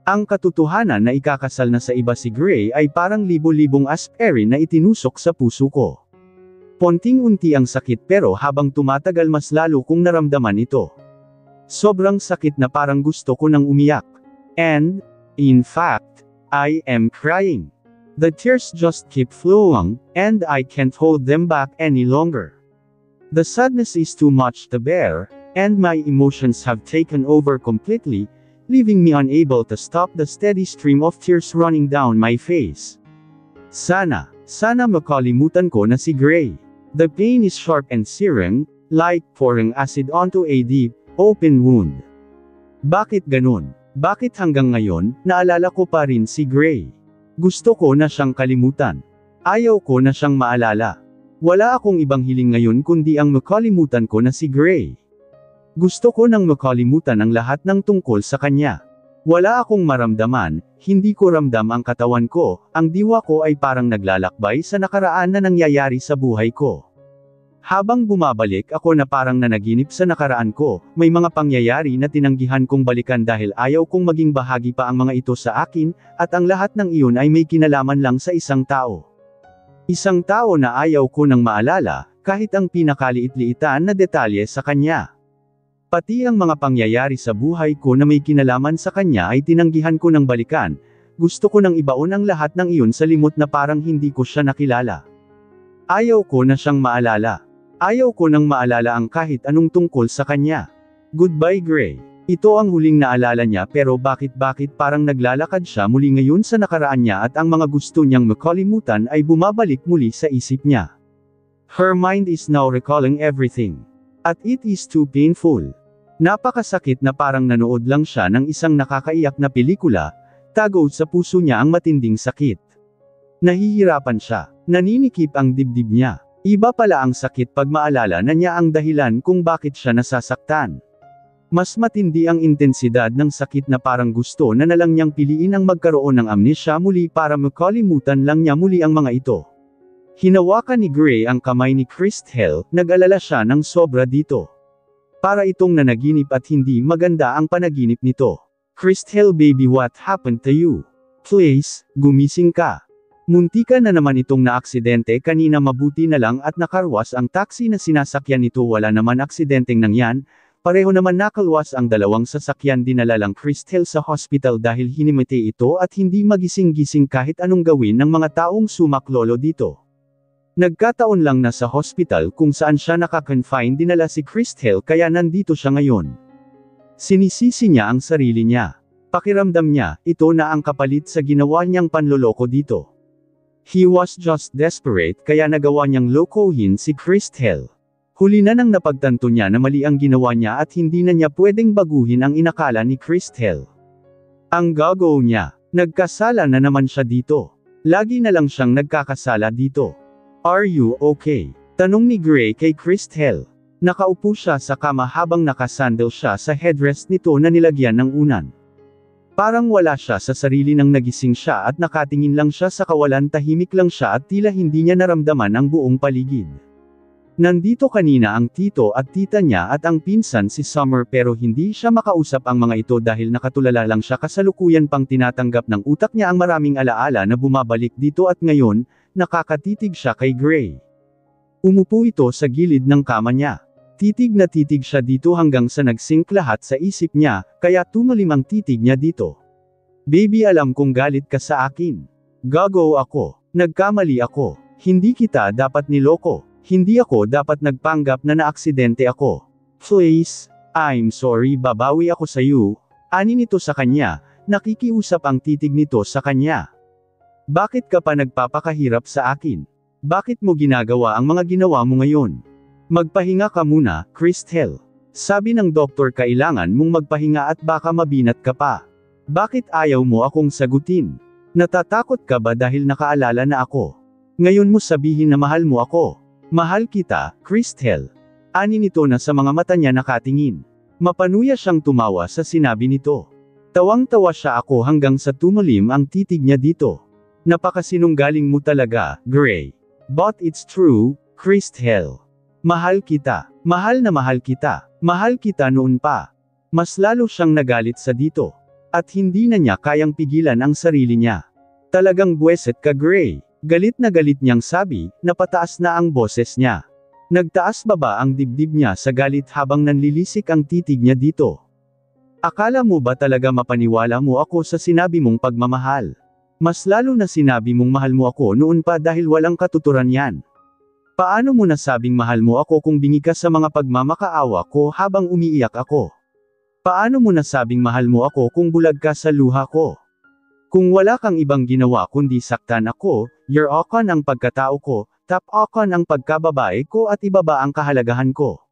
Ang katotohanan na ikakasal na sa iba si Gray ay parang libo-libong aspirin na itinusok sa puso ko. Ponting-unti ang sakit pero habang tumatagal mas lalo kong naramdaman ito. Sobrang sakit na parang gusto ko nang umiyak. And, in fact, I am crying. The tears just keep flowing, and I can't hold them back any longer. The sadness is too much to bear, and my emotions have taken over completely, leaving me unable to stop the steady stream of tears running down my face. Sana makalimutan ko na si Gray. The pain is sharp and searing, like pouring acid onto a deep, open wound. Bakit ganun? Bakit hanggang ngayon, naalala ko pa rin si Gray? Gusto ko na siyang kalimutan. Ayaw ko na siyang maalala. Wala akong ibang hiling ngayon kundi ang makalimutan ko na si Gray. Gusto ko nang makalimutan ang lahat ng tungkol sa kanya. Wala akong maramdaman, hindi ko ramdam ang katawan ko, ang diwa ko ay parang naglalakbay sa nakaraan na nangyayari sa buhay ko. Habang bumabalik ako na parang nanaginip sa nakaraan ko, may mga pangyayari na tinanggihan kong balikan dahil ayaw kong maging bahagi pa ang mga ito sa akin, at ang lahat ng iyon ay may kinalaman lang sa isang tao. Isang tao na ayaw ko nang maalala, kahit ang pinakaliit-liitan na detalye sa kanya. Pati ang mga pangyayari sa buhay ko na may kinalaman sa kanya ay tinanggihan ko ng balikan, gusto ko nang ibaon ang lahat ng iyon sa limot na parang hindi ko siya nakilala. Ayaw ko na siyang maalala. Ayaw ko nang maalala ang kahit anong tungkol sa kanya. Goodbye Gray. Ito ang huling naalala niya pero bakit parang naglalakad siya muli ngayon sa nakaraan niya at ang mga gusto niyang makalimutan ay bumabalik muli sa isip niya. Her mind is now recalling everything. At it is too painful. Napakasakit na parang nanood lang siya ng isang nakakaiyak na pelikula, tago sa puso niya ang matinding sakit. Nahihirapan siya, naninikip ang dibdib niya. Iba pala ang sakit pag maalala na niya ang dahilan kung bakit siya nasasaktan. Mas matindi ang intensidad ng sakit na parang gusto na lang niyang piliin ang magkaroon ng amnesia muli para makalimutan lang niya muli ang mga ito. Hinawakan ni Gray ang kamay ni Christelle, nag-alala siya ng sobra dito. Para itong nanaginip at hindi maganda ang panaginip nito. Christelle baby, what happened to you? Please, gumising ka. Muntika na naman itong naaksidente kanina, mabuti na lang at nakarwas ang taxi na sinasakyan nito, wala naman aksidenteng nangyan, pareho naman nakalwas ang dalawang sasakyan. Dinala lang Christelle sa hospital dahil hinimiti ito at hindi magising-gising kahit anong gawin ng mga taong sumaklolo dito. Nagkataon lang na sa hospital kung saan siya naka-confine dinala si Christelle kaya nandito siya ngayon. Sinisisi niya ang sarili niya. Pakiramdam niya, ito na ang kapalit sa ginawa niyang panloloko dito. He was just desperate kaya nagawa niyang lokohin si Christelle. Huli na nang napagtanto niya na mali ang ginawa niya at hindi na niya pwedeng baguhin ang inakala ni Christelle. Ang gago niya, nagkasala na naman siya dito. Lagi na lang siyang nagkakasala dito. Are you okay? Tanong ni Gray kay Christelle. Nakaupo siya sa kama habang nakasandal siya sa headrest nito na nilagyan ng unan. Parang wala siya sa sarili nang nagising siya at nakatingin lang siya sa kawalan, tahimik lang siya at tila hindi niya naramdaman ang buong paligid. Nandito kanina ang tito at tita niya at ang pinsan si Summer pero hindi siya makausap ang mga ito dahil nakatulala lang siya, kasalukuyan pang tinatanggap ng utak niya ang maraming alaala na bumabalik dito at ngayon, nakakatitig siya kay Gray. Umupo ito sa gilid ng kama niya. Titig na titig siya dito hanggang sa nagsink lahat sa isip niya, kaya tumalim ang titig niya dito. Baby, alam kong galit ka sa akin. Gago ako. Nagkamali ako. Hindi kita dapat niloko. Hindi ako dapat nagpanggap na naaksidente ako. Please, I'm sorry, babawi ako sa iyo. Ani nito sa kanya, nakikiusap ang titig nito sa kanya. Bakit ka pa nagpapakahirap sa akin? Bakit mo ginagawa ang mga ginawa mo ngayon? Magpahinga ka muna, Christelle. Sabi ng doktor kailangan mong magpahinga at baka mabinat ka pa. Bakit ayaw mo akong sagutin? Natatakot ka ba dahil nakaalala na ako? Ngayon mo sabihin na mahal mo ako. Mahal kita, Christelle. Ani nito na sa mga mata niya nakatingin. Mapanuya siyang tumawa sa sinabi nito. Tawang-tawa siya ako hanggang sa tumalim ang titig niya dito. Napakasinunggaling mo talaga, Gray. But it's true, Christelle. Mahal kita. Mahal na mahal kita. Mahal kita noon pa. Mas lalo siyang nagalit sa dito. At hindi na niya kayang pigilan ang sarili niya. Talagang buweset ka, Gray. Galit na galit niyang sabi, napataas na ang boses niya. Nagtaas baba ang dibdib niya sa galit habang nanlilisik ang titig niya dito. Akala mo ba talaga mapaniwala mo ako sa sinabi mong pagmamahal? Mas lalo na sinabi mong mahal mo ako noon pa dahil walang katuturan yan. Paano mo nasabing mahal mo ako kung bingi ka sa mga pagmamakaawa ko habang umiiyak ako? Paano mo nasabing mahal mo ako kung bulag ka sa luha ko? Kung wala kang ibang ginawa kundi saktan ako, you're okon ang pagkatao ko, tap okon ang pagkababae ko at ibaba ang kahalagahan ko.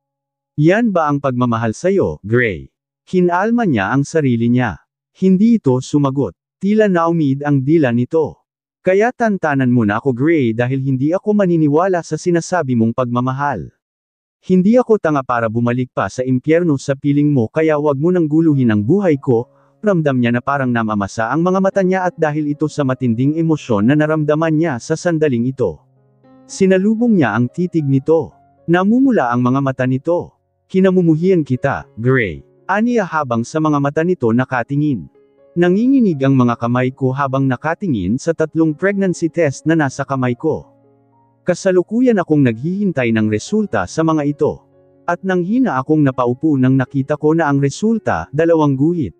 Yan ba ang pagmamahal sa'yo, Gray? Kinalma niya ang sarili niya. Hindi ito sumagot. Tila naumid ang dila nito. Kaya tantanan mo na ako, Gray, dahil hindi ako maniniwala sa sinasabi mong pagmamahal. Hindi ako tanga para bumalik pa sa impyerno sa piling mo kaya wag mo nang guluhin ang buhay ko. Ramdam niya na parang namamasa ang mga mata niya at dahil ito sa matinding emosyon na naramdaman niya sa sandaling ito. Sinalubong niya ang titig nito. Namumula ang mga mata nito. Kinamumuhian kita, Gray. Aniya habang sa mga mata nito nakatingin. Nanginginig ang mga kamay ko habang nakatingin sa 3 pregnancy test na nasa kamay ko. Kasalukuyan akong naghihintay ng resulta sa mga ito. At nanghina akong napaupo nang nakita ko na ang resulta, 2 guhit.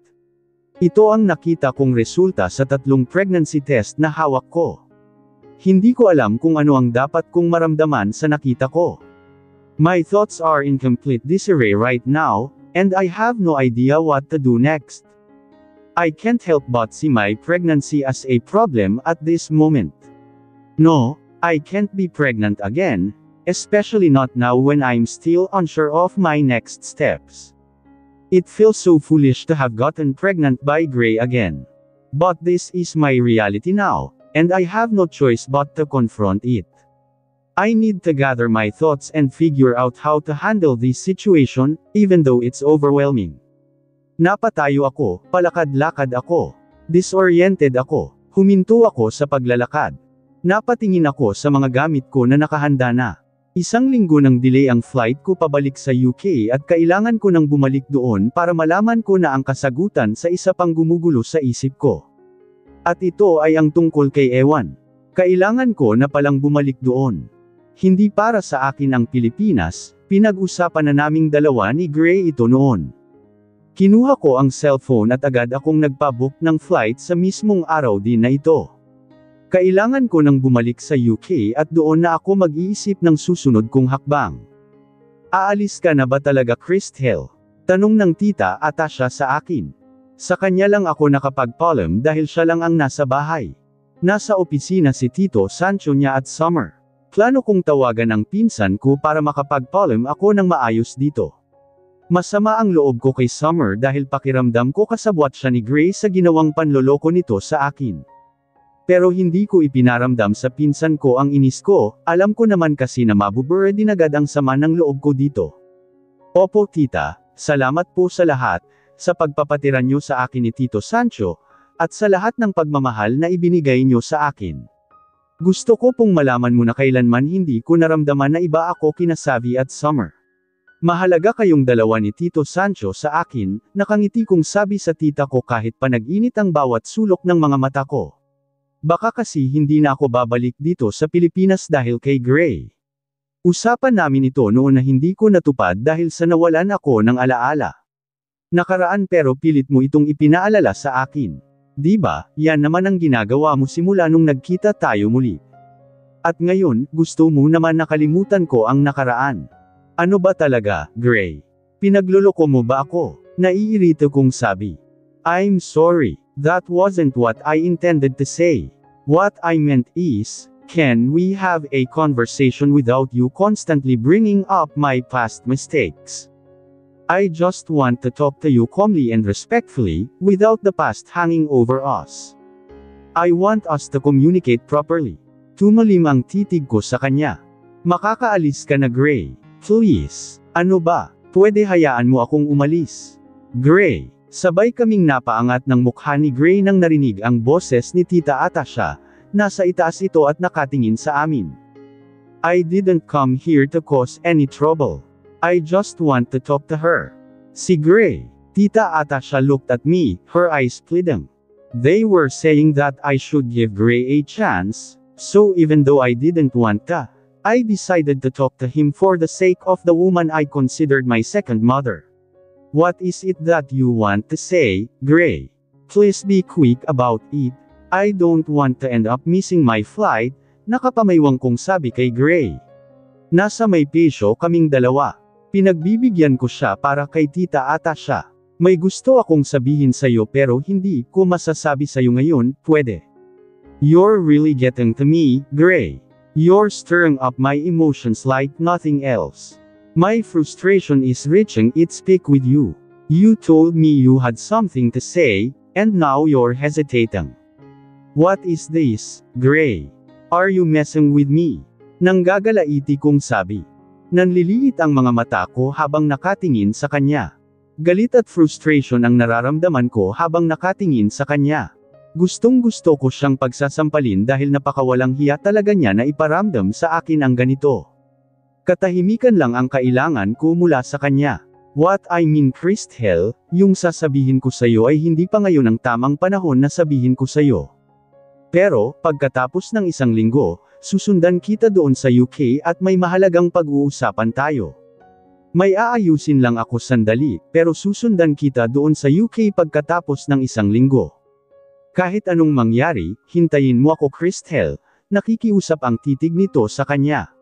Ito ang nakita kong resulta sa 3 pregnancy test na hawak ko. Hindi ko alam kung ano ang dapat kong maramdaman sa nakita ko. My thoughts are in complete disarray right now, and I have no idea what to do next. I can't help but see my pregnancy as a problem at this moment. No, I can't be pregnant again, especially not now when I'm still unsure of my next steps. It feels so foolish to have gotten pregnant by Gray again. But this is my reality now, and I have no choice but to confront it. I need to gather my thoughts and figure out how to handle this situation, even though it's overwhelming. Napatayo ako, palakad-lakad ako. Disoriented ako, huminto ako sa paglalakad. Napatingin ako sa mga gamit ko na nakahanda na. 1 linggo nang delay ang flight ko pabalik sa UK at kailangan ko nang bumalik doon para malaman ko na ang kasagutan sa isa pang gumugulo sa isip ko. At ito ay ang tungkol kay Ewan. Kailangan ko na palang bumalik doon. Hindi para sa akin ang Pilipinas, pinag-usapan na naming dalawa ni Gray ito noon. Kinuha ko ang cellphone at agad akong nagpabook ng flight sa mismong araw din na ito. Kailangan ko nang bumalik sa UK at doon na ako mag-iisip ng susunod kong hakbang. Aalis ka na ba talaga, Christel? Tanong ng tita Atasha sa akin. Sa kanya lang ako nakapagpaalam dahil siya lang ang nasa bahay. Nasa opisina si Tito Sancho niya at Summer. Plano kong tawagan ang pinsan ko para makapagpaalam ako ng maayos dito. Masama ang loob ko kay Summer dahil pakiramdam ko kasabwat siya ni Gray sa ginawang panloloko nito sa akin. Pero hindi ko ipinaramdam sa pinsan ko ang inis ko, alam ko naman kasi na mabubura din agad ang sama ng loob ko dito. Opo tita, salamat po sa lahat, sa pagpapatira nyo sa akin ni Tito Sancho, at sa lahat ng pagmamahal na ibinigay nyo sa akin. Gusto ko pong malaman mo na kailanman hindi ko naramdaman na iba ako kina Savvy at Summer. Mahalaga kayong dalawa ni Tito Sancho sa akin, nakangiti kong sabi sa tita ko kahit pa nag-init ang bawat sulok ng mga mata ko. Baka kasi hindi na ako babalik dito sa Pilipinas dahil kay Gray. Usapan namin ito noon na hindi ko natupad dahil sa nawalan ako ng alaala. Nakaraan pero pilit mo itong ipinaalala sa akin. Di ba, yan naman ang ginagawa mo simula nung nagkita tayo muli. At ngayon, gusto mo naman nakalimutan ko ang nakaraan. Ano ba talaga, Gray? Pinagluloko mo ba ako? Naiirito kong sabi. I'm sorry. That wasn't what I intended to say. What I meant is, can we have a conversation without you constantly bringing up my past mistakes? I just want to talk to you calmly and respectfully, without the past hanging over us. I want us to communicate properly. Tumalim ang titig ko sa kanya. Makakaalis ka na, Gray. Please. Ano ba? Pwede hayaan mo akong umalis. Gray. Sabay kaming napaangat ng mukha ni Gray nang narinig ang boses ni Tita Atasha, nasa itaas ito at nakatingin sa amin. I didn't come here to cause any trouble. I just want to talk to her. Si Gray. Tita Atasha looked at me, her eyes pleading. They were saying that I should give Gray a chance, so even though I didn't want to, I decided to talk to him for the sake of the woman I considered my second mother. What is it that you want to say, Gray? Please be quick about it. I don't want to end up missing my flight, nakapamaywang kong sabi kay Gray. Nasa may pisyo kaming dalawa. Pinagbibigyan ko siya para kay Tita Atasha. May gusto akong sabihin sa'yo pero hindi ko masasabi sa'yo ngayon, pwede. You're really getting to me, Gray. You're stirring up my emotions like nothing else. My frustration is reaching its peak with you. You told me you had something to say, and now you're hesitating. What is this, Gray? Are you messing with me? Nanggagalaiti kong sabi. Nanliliit ang mga mata ko habang nakatingin sa kanya. Galit at frustration ang nararamdaman ko habang nakatingin sa kanya. Gustong-gusto ko siyang pagsasampalin dahil napakawalang hiya talaga niya na iparamdam sa akin ang ganito. Katahimikan lang ang kailangan ko mula sa kanya. What I mean, Christel, yung sasabihin ko sa'yo ay hindi pa ngayon ang tamang panahon na sabihin ko sa'yo. Pero, pagkatapos ng isang linggo, susundan kita doon sa UK at may mahalagang pag-uusapan tayo. May aayusin lang ako sandali, pero susundan kita doon sa UK pagkatapos ng isang linggo. Kahit anong mangyari, hintayin mo ako, Christel, nakikiusap ang titig nito sa kanya.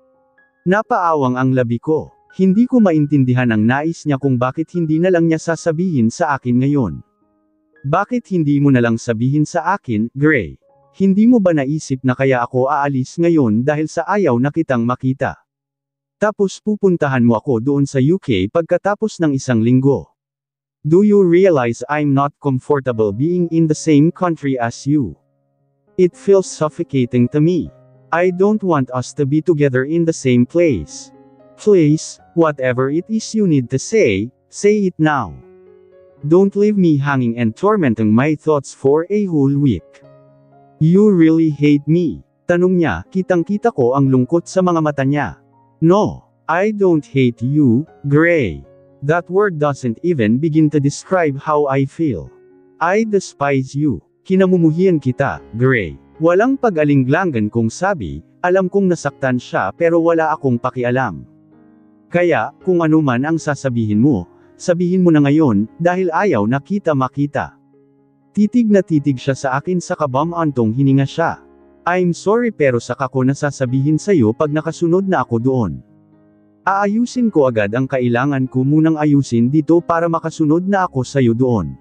Napaawang ang labi ko. Hindi ko maintindihan ang nais niya kung bakit hindi na lang niya sasabihin sa akin ngayon. Bakit hindi mo na lang sabihin sa akin, Gray? Hindi mo ba naisip na kaya ako aalis ngayon dahil sa ayaw na kitang makita? Tapos pupuntahan mo ako doon sa UK pagkatapos ng isang linggo. Do you realize I'm not comfortable being in the same country as you? It feels suffocating to me. I don't want us to be together in the same place. Please, whatever it is you need to say it now. Don't leave me hanging and tormenting my thoughts for a whole week. You really hate me? Tanong niya, kitang-kita ko ang lungkot sa mga mata niya. No, I don't hate you, Gray. That word doesn't even begin to describe how I feel. I despise you. Kinamumuhian kita, Gray. Walang pag-alinglangan kong sabi, alam kong nasaktan siya pero wala akong pakialam. Kaya, kung ano man ang sasabihin mo, sabihin mo na ngayon, dahil ayaw na kita makita. Titig na titig siya sa akin sa kabam-antong hininga siya. I'm sorry pero saka ko nasasabihin sa'yo pag nakasunod na ako doon. Aayusin ko agad ang kailangan ko munang ayusin dito para makasunod na ako sa'yo doon.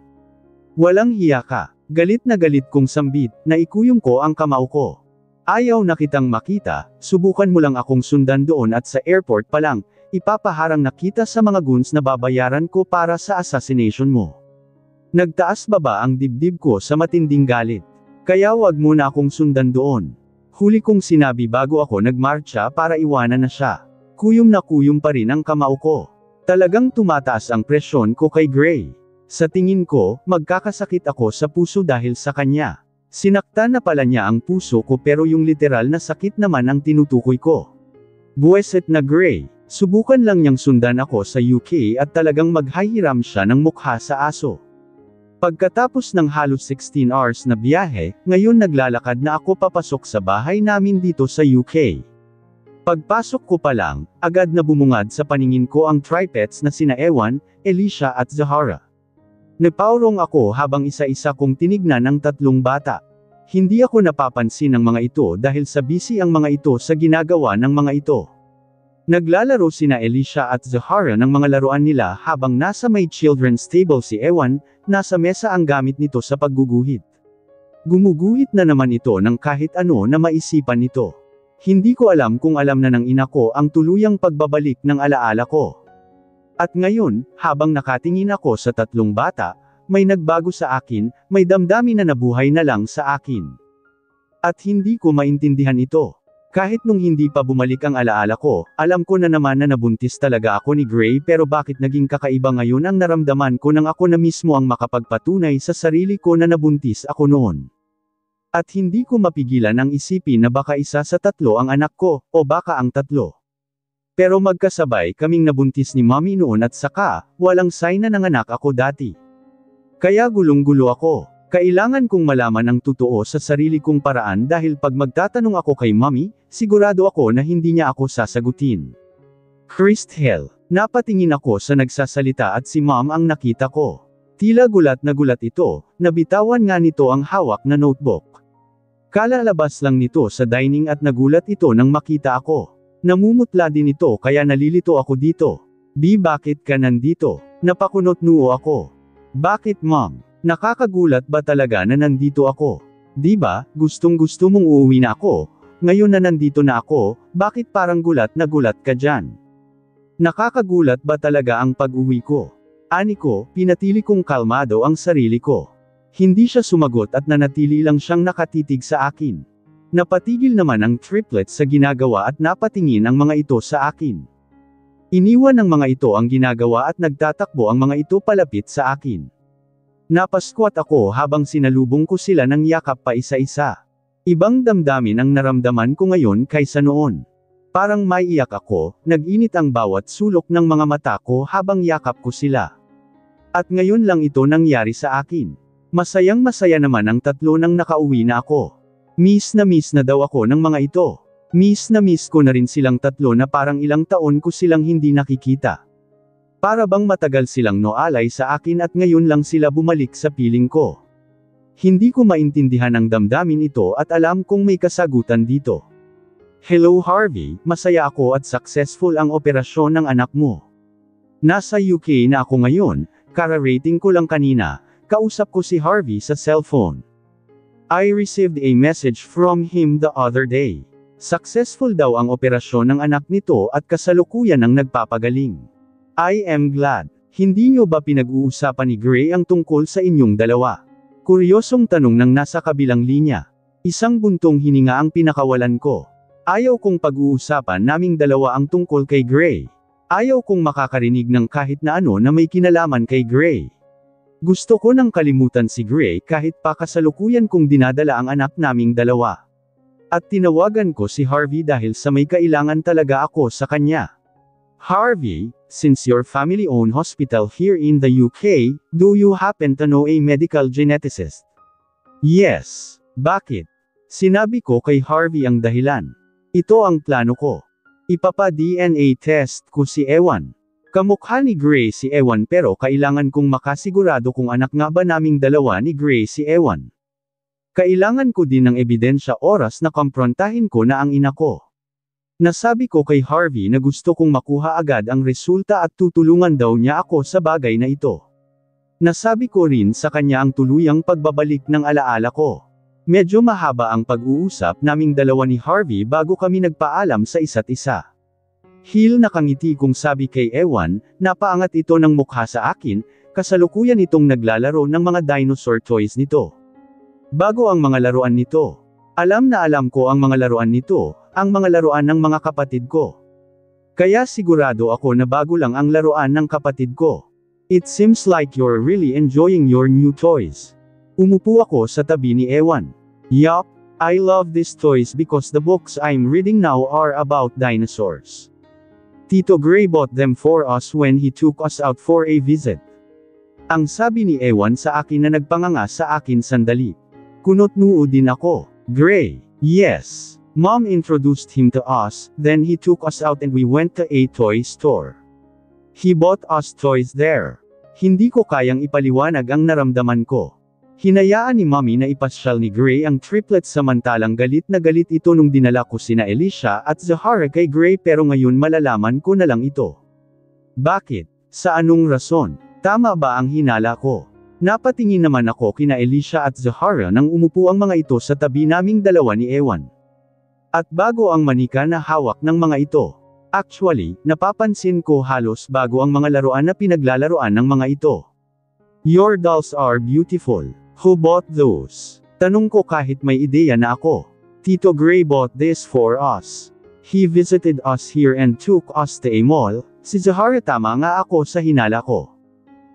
Walang hiya ka. Galit na galit kong sambit, na ikuyong ko ang kamao ko. Ayaw na kitang makita, subukan mo lang akong sundan doon at sa airport pa lang, ipapaharang na kita sa mga goons na babayaran ko para sa assassination mo. Nagtaas baba ang dibdib ko sa matinding galit. Kaya wag mo na akong sundan doon. Huli kong sinabi bago ako nagmarcha para iwanan na siya. Kuyom na kuyom pa rin ang kamao ko. Talagang tumataas ang presyon ko kay Gray. Sa tingin ko, magkakasakit ako sa puso dahil sa kanya. Sinaktan na pala niya ang puso ko pero yung literal na sakit naman ang tinutukoy ko. Buweset na Gray. Subukan lang niyang sundan ako sa UK at talagang maghahiram siya ng mukha sa aso. Pagkatapos ng halos 16 hours na biyahe, ngayon naglalakad na ako papasok sa bahay namin dito sa UK. Pagpasok ko pa lang, agad na bumungad sa paningin ko ang tripets na sina Ewan, Alicia at Zahara. Napaurong ako habang isa-isa kong tinignan ang tatlong bata. Hindi ako napapansin ng mga ito dahil sa busy ang mga ito sa ginagawa ng mga ito. Naglalaro sina Alicia at Zahara ng mga laruan nila habang nasa may children's table si Ewan, nasa mesa ang gamit nito sa pagguguhit. Gumuguhit na naman ito ng kahit ano na maisipan nito. Hindi ko alam kung alam na ng ina ko ang tuluyang pagbabalik ng alaala ko. At ngayon, habang nakatingin ako sa tatlong bata, may nagbago sa akin, may damdamin na nabuhay na lang sa akin. At hindi ko maintindihan ito. Kahit nung hindi pa bumalik ang alaala ko, alam ko na naman na nabuntis talaga ako ni Gray pero bakit naging kakaiba ngayon ang naramdaman ko nang ako na mismo ang makapagpatunay sa sarili ko na nabuntis ako noon. At hindi ko mapigilan ang isipin na baka isa sa tatlo ang anak ko, o baka ang tatlo. Pero magkasabay kaming nabuntis ni Mommy noon at saka, walang sign na nanganak ako dati. Kaya gulong-gulo ako. Kailangan kong malaman ang totoo sa sarili kong paraan dahil pag magtatanong ako kay Mommy, sigurado ako na hindi niya ako sasagutin. Christel, napatingin ako sa nagsasalita at si Mom ang nakita ko. Tila gulat na gulat ito, nabitawan nga nito ang hawak na notebook. Kalalabas lang nito sa dining at nagulat ito nang makita ako. Namumutla din ito kaya nalilito ako dito. Bakit ka nandito? Napakunot noo ako. Bakit Mom? Nakakagulat ba talaga na nandito ako? Di ba, gustong-gusto mong uuwi na ako, ngayon na nandito na ako, bakit parang gulat na gulat ka dyan? Nakakagulat ba talaga ang pag-uwi ko? Ani ko, pinatili kong kalmado ang sarili ko. Hindi siya sumagot at nanatili lang siyang nakatitig sa akin. Napatigil naman ang triplet sa ginagawa at napatingin ang mga ito sa akin. Iniwan ng mga ito ang ginagawa at nagtatakbo ang mga ito palapit sa akin. Napasquat ako habang sinalubong ko sila ng yakap pa isa-isa. Ibang damdamin ang naramdaman ko ngayon kaysa noon. Parang maiiyak ako, nag-init ang bawat sulok ng mga mata ko habang yakap ko sila. At ngayon lang ito nangyari sa akin. Masayang masaya naman ang tatlo nang nakauwi na ako. Miss na daw ako ng mga ito. Miss na miss ko na rin silang tatlo na parang ilang taon ko silang hindi nakikita. Para bang matagal silang noalay sa akin at ngayon lang sila bumalik sa piling ko. Hindi ko maintindihan ang damdamin ito at alam kong may kasagutan dito. Hello Harvey, masaya ako at successful ang operasyon ng anak mo. Nasa UK na ako ngayon, kara-rating ko lang kanina, kausap ko si Harvey sa cellphone. I received a message from him the other day. Successful daw ang operasyon ng anak nito at kasalukuyan ang nagpapagaling. I am glad. Hindi nyo ba pinag-uusapan ni Gray ang tungkol sa inyong dalawa? Kuryosong tanong ng nasa kabilang linya. Isang buntong hininga ang pinakawalan ko. Ayaw kong pag-uusapan naming dalawa ang tungkol kay Gray. Ayaw kong makakarinig ng kahit na ano na may kinalaman kay Gray. Gusto ko nang kalimutan si Gray kahit pa kasalukuyan kong dinadala ang anak naming dalawa. At tinawagan ko si Harvey dahil sa may kailangan talaga ako sa kanya. Harvey, since your family-owned hospital here in the UK, do you happen to know a medical geneticist? Yes. Bakit? Sinabi ko kay Harvey ang dahilan. Ito ang plano ko. Ipapa-DNA test ko si Ewan. Kamukha ni Gray si Ewan pero kailangan kong makasigurado kung anak nga ba naming dalawa ni Gray si Ewan. Kailangan ko din ng ebidensya oras na komprontahin ko na ang ina ko. Nasabi ko kay Harvey na gusto kong makuha agad ang resulta at tutulungan daw niya ako sa bagay na ito. Nasabi ko rin sa kanya ang tuluyang pagbabalik ng alaala ko. Medyo mahaba ang pag-uusap naming dalawa ni Harvey bago kami nagpaalam sa isa't isa. Hil nakangiti kong sabi kay Ewan, napaangat ito ng mukha sa akin, kasalukuyan itong naglalaro ng mga dinosaur toys nito. Bago ang mga laruan nito. Alam na alam ko ang mga laruan nito, ang mga laruan ng mga kapatid ko. Kaya sigurado ako na bago lang ang laruan ng kapatid ko. It seems like you're really enjoying your new toys. Umupo ako sa tabi ni Ewan. Yup, I love these toys because the books I'm reading now are about dinosaurs. Tito Gray bought them for us when he took us out for a visit. Ang sabi ni Ewan sa akin na nagpanganga sa akin sandali. Kunot noo din ako. Gray, yes. Mom introduced him to us, then he took us out and we went to a toy store. He bought us toys there. Hindi ko kayang ipaliwanag ang naramdaman ko. Hinayaan ni Mommy na ipasyal ni Gray ang triplets samantalang galit na galit ito nung dinala ko sina Alicia at Zahara kay Gray pero ngayon malalaman ko na lang ito. Bakit? Sa anong rason? Tama ba ang hinala ko? Napatingin naman ako kina Alicia at Zahara nang umupo ang mga ito sa tabi naming dalawa ni Ewan. At bago ang manika na hawak ng mga ito. Actually, napapansin ko halos bago ang mga laruan na pinaglalaruan ng mga ito. Your dolls are beautiful. Who bought those? Tanong ko kahit may ideya na ako. Tito Gray bought this for us. He visited us here and took us to a mall. Si Zahara tama nga ako sa hinala ko.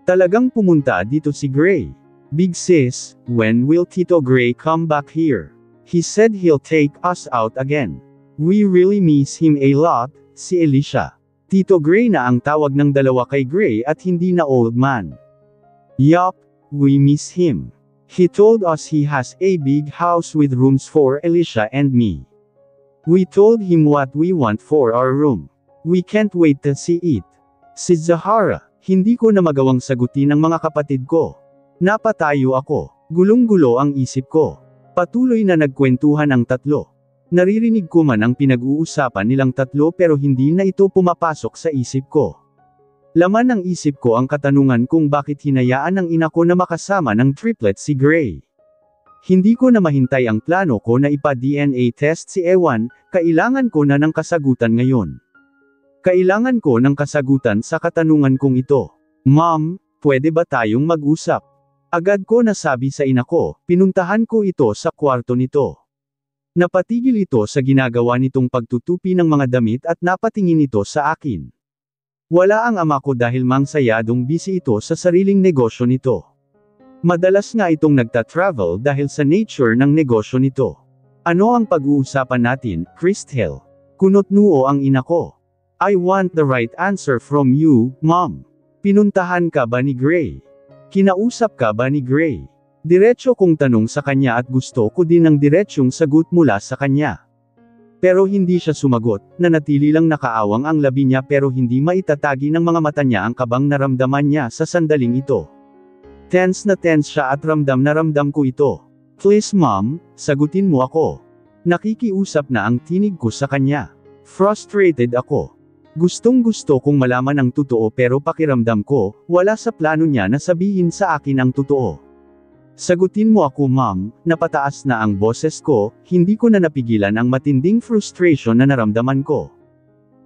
Talagang pumunta dito si Gray. Big sis, when will Tito Gray come back here? He said he'll take us out again. We really miss him a lot, si Alicia. Tito Gray na ang tawag ng dalawa kay Gray at hindi na old man. Yup, We miss him. He told us he has a big house with rooms for Alicia and me. We told him what we want for our room. We can't wait to see it. Si Zahara, hindi ko na magawang sagutin ang mga kapatid ko. Napatayo ako. Gulong-gulo ang isip ko. Patuloy na nagkwentuhan ang tatlo. Naririnig ko man ang pinag-uusapan nilang tatlo pero hindi na ito pumapasok sa isip ko. Laman ng isip ko ang katanungan kung bakit hinayaan ng ina ko na makasama ng triplet si Gray. Hindi ko na mahintay ang plano ko na ipa-DNA test si Ewan, kailangan ko na ng kasagutan ngayon. Kailangan ko ng kasagutan sa katanungan kong ito. Mom, pwede ba tayong mag-usap? Agad ko nasabi sa ina ko, pinuntahan ko ito sa kwarto nito. Napatigil ito sa ginagawa nitong pagtutupi ng mga damit at napatingin ito sa akin. Wala ang ama ko dahil mangsayadong busy ito sa sariling negosyo nito. Madalas nga itong nagta-travel dahil sa nature ng negosyo nito. Ano ang pag-uusapan natin, Christel? Kunot-nuo ang ina ko. I want the right answer from you, Mom. Pinuntahan ka ba ni Gray? Kinausap ka ba ni Gray? Diretso kong tanong sa kanya at gusto ko din ng diretsyong sagot mula sa kanya. Pero hindi siya sumagot, nanatili lang nakaawang ang labi niya pero hindi maitatagi ng mga mata niya ang kabang naramdaman niya sa sandaling ito. Tense na tense siya at ramdam na ramdam ko ito. Please mom, sagutin mo ako. Nakikiusap na ang tinig ko sa kanya. Frustrated ako. Gustong-gusto kong malaman ang totoo pero pakiramdam ko, wala sa plano niya na sabihin sa akin ang totoo. Sagutin mo ako ma'am, napataas na ang boses ko, hindi ko na napigilan ang matinding frustration na naramdaman ko.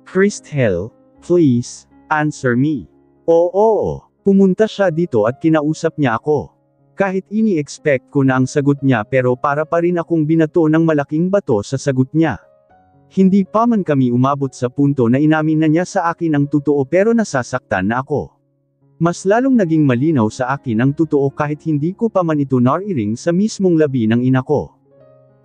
Christel, please, answer me. Oo, pumunta siya dito at kinausap niya ako. Kahit ini-expect ko na ang sagot niya pero para pa rin akong binato ng malaking bato sa sagot niya. Hindi pa man kami umabot sa punto na inamin na niya sa akin ang totoo pero nasasaktan na ako. Mas lalong naging malinaw sa akin ang totoo kahit hindi ko pa man ito nariring sa mismong labi ng ina ko.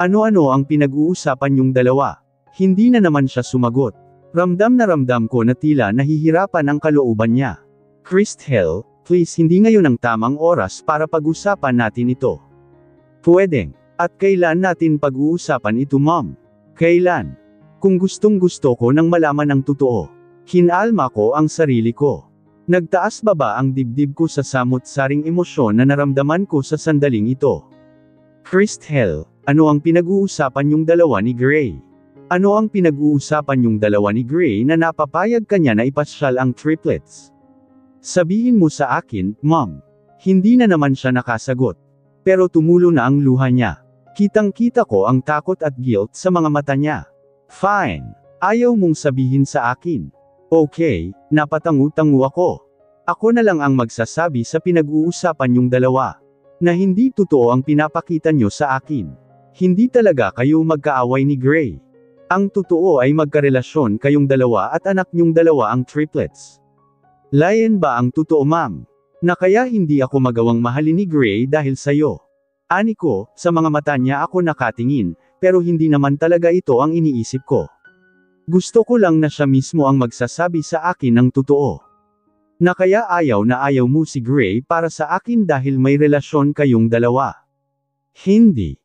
Ano-ano ang pinag-uusapan yung dalawa? Hindi na naman siya sumagot. Ramdam na ramdam ko na tila nahihirapan ang kalooban niya. Christel, please hindi ngayon ang tamang oras para pag-usapan natin ito. Pwedeng. At kailan natin pag-uusapan ito mom? Kailan? Kung gustong-gusto ko nang malaman ang totoo. Kinalma ko ang sarili ko. Nagtaas baba ang dibdib ko sa samot-saring emosyon na naramdaman ko sa sandaling ito. Christel, ano ang pinag-uusapan yung dalawa ni Gray? Ano ang pinag-uusapan yung dalawa ni Gray na napapayag kanya na ipasyal ang triplets? Sabihin mo sa akin, Mom. Hindi na naman siya nakasagot. Pero tumulo na ang luha niya. Kitang-kita ko ang takot at guilt sa mga mata niya. Fine. Ayaw mong sabihin sa akin. Okay, napatangu-tangu ako. Ako na lang ang magsasabi sa pinag-uusapan yung dalawa. Na hindi totoo ang pinapakita nyo sa akin. Hindi talaga kayo magkaaway ni Gray. Ang totoo ay magkarelasyon kayong dalawa at anak nyong dalawa ang triplets. Layan ba ang totoo ma'am? Na kaya hindi ako magawang mahalin ni Gray dahil sayo. Ani ko, sa mga mata niya ako nakatingin, pero hindi naman talaga ito ang iniisip ko. Gusto ko lang na siya mismo ang magsasabi sa akin ng totoo. Na kaya ayaw na ayaw mo si Gray para sa akin dahil may relasyon kayong dalawa. Hindi